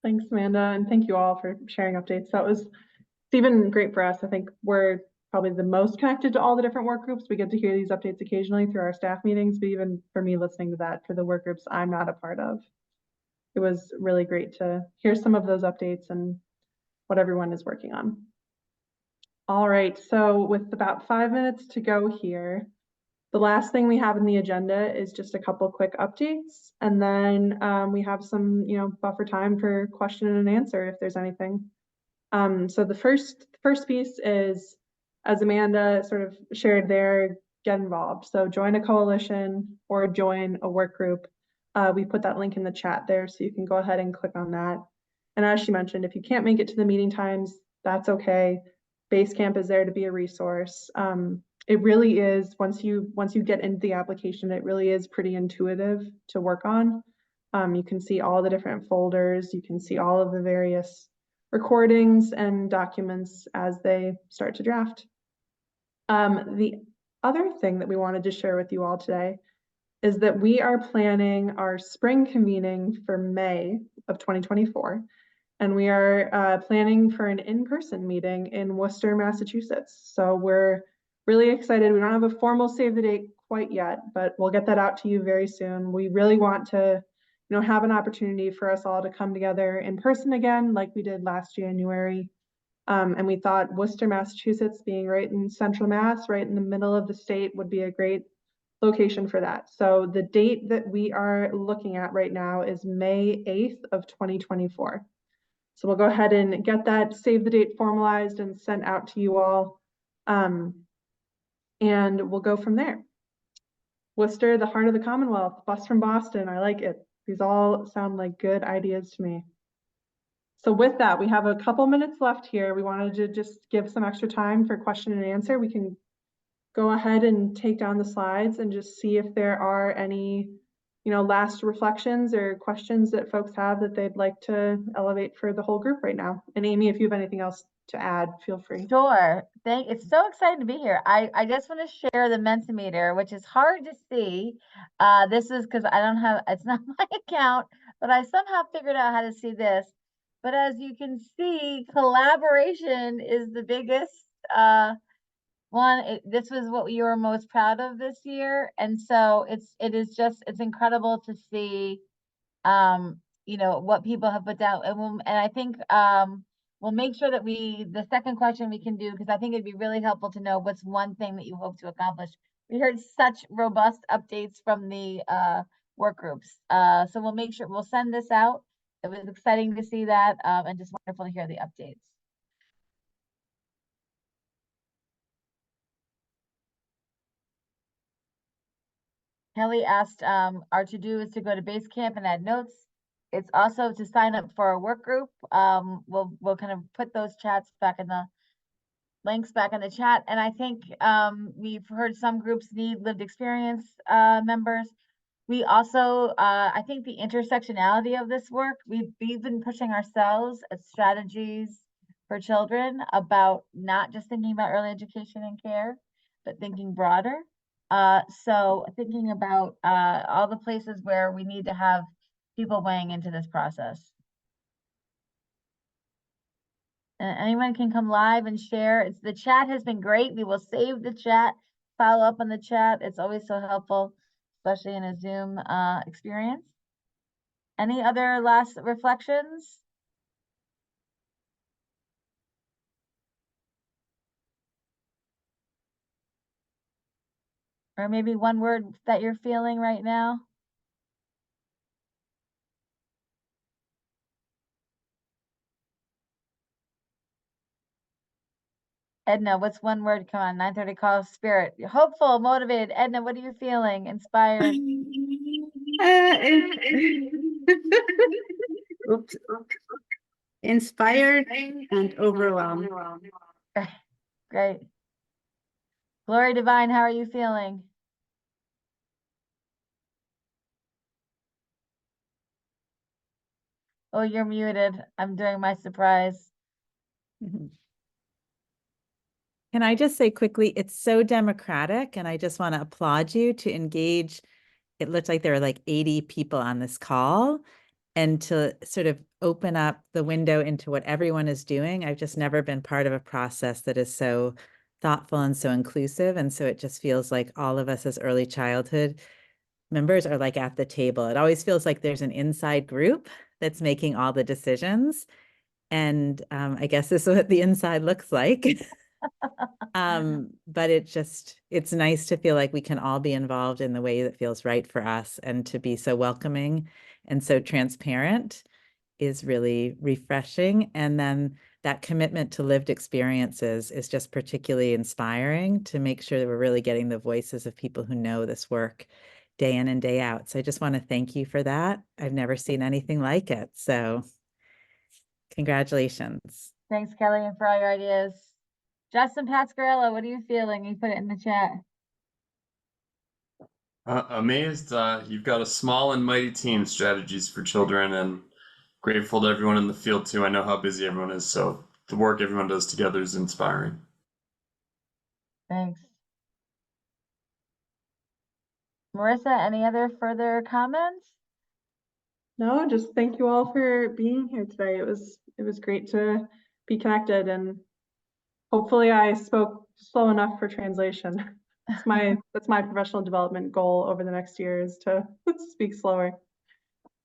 Thanks, Amanda, and thank you all for sharing updates. It's even great for us. I think we're probably the most connected to all the different work groups. We get to hear these updates occasionally through our staff meetings, but even for me listening to that for the work groups I'm not a part of, it was really great to hear some of those updates and what everyone is working on. All right, so with about 5 minutes to go here, the last thing we have in the agenda is just a couple quick updates, and then we have some, buffer time for question and answer if there's anything. So the first piece is, as Amanda sort of shared there, get involved. So join a coalition or join a work group. We put that link in the chat there, so you can go ahead and click on that. And as she mentioned, if you can't make it to the meeting times, that's okay. Basecamp is there to be a resource. It really is, once you get into the application, it really is pretty intuitive to work on. You can see all the different folders. You can see all of the various recordings and documents as they start to draft. The other thing that we wanted to share with you all today is that we are planning our spring convening for May of 2024. And we are planning for an in-person meeting in Worcester, Massachusetts. So we're really excited. We don't have a formal save the date quite yet, but we'll get that out to you very soon. We really want to, have an opportunity for us all to come together in person again, like we did last January. And we thought Worcester, Massachusetts, being right in central Mass, right in the middle of the state, would be a great location for that. So the date that we are looking at right now is May 8th of 2024. So we'll go ahead and get that save the date formalized and sent out to you all. And we'll go from there. Worcester, the heart of the Commonwealth, bus from Boston. I like it. These all sound like good ideas to me. So with that, we have a couple minutes left here. We wanted to just give some extra time for question and answer. We can go ahead and take down the slides and just see if there are any last reflections or questions that folks have that they'd like to elevate for the whole group right now. And Amy, if you have anything else to add, feel free. Sure. It's so exciting to be here. I just want to share the Mentimeter, which is hard to see. This is because I don't have, it's not my account, but I somehow figured out how to see this. But as you can see, collaboration is the biggest one. This was what we were most proud of this year. And so it's incredible to see, what people have put down. And I think, we'll make sure that the second question we can do, because I think it'd be really helpful to know what's one thing that you hope to accomplish. We heard such robust updates from the work groups. So we'll make sure we'll send this out. It was exciting to see that, and just wonderful to hear the updates. Kelly asked, our to-do is to go to Basecamp and add notes. It's also to sign up for a work group. We'll kind of put those links back in the chat. And I think we've heard some groups need lived experience members. We also, I think the intersectionality of this work, we've been pushing ourselves at strategies for children about not just thinking about early education and care, but thinking broader. So thinking about all the places where we need to have people weighing into this process. And anyone can come live and share. The chat has been great. We will save the chat, follow up on the chat. It's always so helpful, especially in a Zoom experience. Any other last reflections? Or maybe one word that you're feeling right now? Edna, what's one word? Come on, 9:30 call spirit. You're hopeful, motivated. Edna, what are you feeling? Inspired? Oops. Inspired and overwhelmed. Great. Glory Divine, how are you feeling? Oh, you're muted. I'm doing my surprise. Can I just say quickly, it's so democratic, and I just want to applaud you to engage. It looked like there were like 80 people on this call, and to sort of open up the window into what everyone is doing. I've just never been part of a process that is so thoughtful and so inclusive. And so it just feels like all of us as early childhood members are like at the table. It always feels like there's an inside group that's making all the decisions. And I guess this is what the inside looks like. But it's nice to feel like we can all be involved in the way that feels right for us, and to be so welcoming and so transparent is really refreshing. And then that commitment to lived experiences is just particularly inspiring, to make sure that we're really getting the voices of people who know this work day in and day out. So I just want to thank you for that. I've never seen anything like it. So congratulations. Thanks, Kelly, and for all your ideas. Justin Pascarella, what are you feeling? You put it in the chat. Amazed. You've got a small and mighty team, Strategies for Children, and grateful to everyone in the field too. I know how busy everyone is, so the work everyone does together is inspiring. Thanks. Marissa, any other further comments? No, just thank you all for being here today. It was great to be connected, and hopefully I spoke slow enough for translation. That's my professional development goal over the next year, is to speak slower.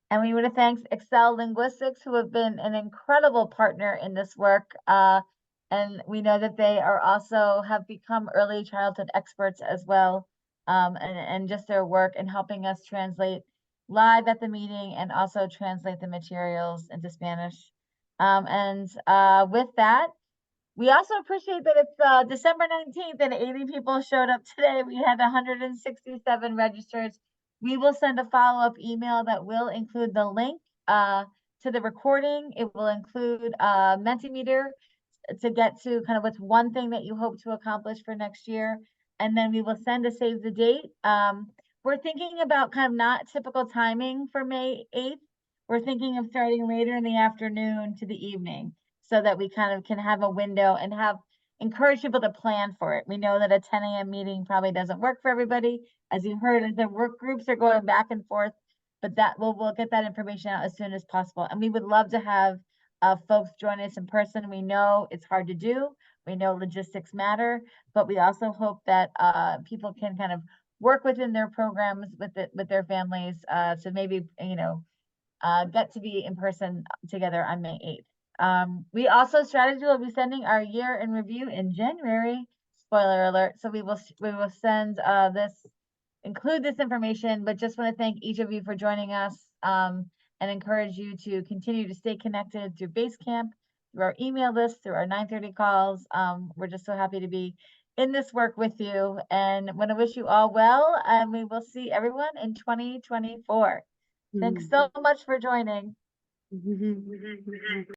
And we want to thank Excel Linguistics, who have been an incredible partner in this work. And we know that they are also have become early childhood experts as well. And just their work in helping us translate live at the meeting and also translate the materials into Spanish. With that, we also appreciate that it's December 19th and 80 people showed up today. We had 167 registers. We will send a follow-up email that will include the link to the recording. It will include a Mentimeter to get to kind of what's one thing that you hope to accomplish for next year. And then we will send a save the date. We're thinking about kind of not typical timing for May 8th. We're thinking of starting later in the afternoon to the evening, so that we kind of can have a window and encourage people to plan for it. We know that a 10 a.m. meeting probably doesn't work for everybody. As you heard, the work groups are going back and forth, but we'll get that information out as soon as possible. And we would love to have folks join us in person. We know it's hard to do. We know logistics matter, but we also hope that people can kind of work within their programs with their families to maybe, get to be in person together on May 8th. We also Strategy will be sending our year in review in January. Spoiler alert. So we will send include this information, but just want to thank each of you for joining us and encourage you to continue to stay connected through Basecamp, through our email list, through our 9:30 calls. We're just so happy to be in this work with you, and want to wish you all well, and we will see everyone in 2024. Thanks so much for joining.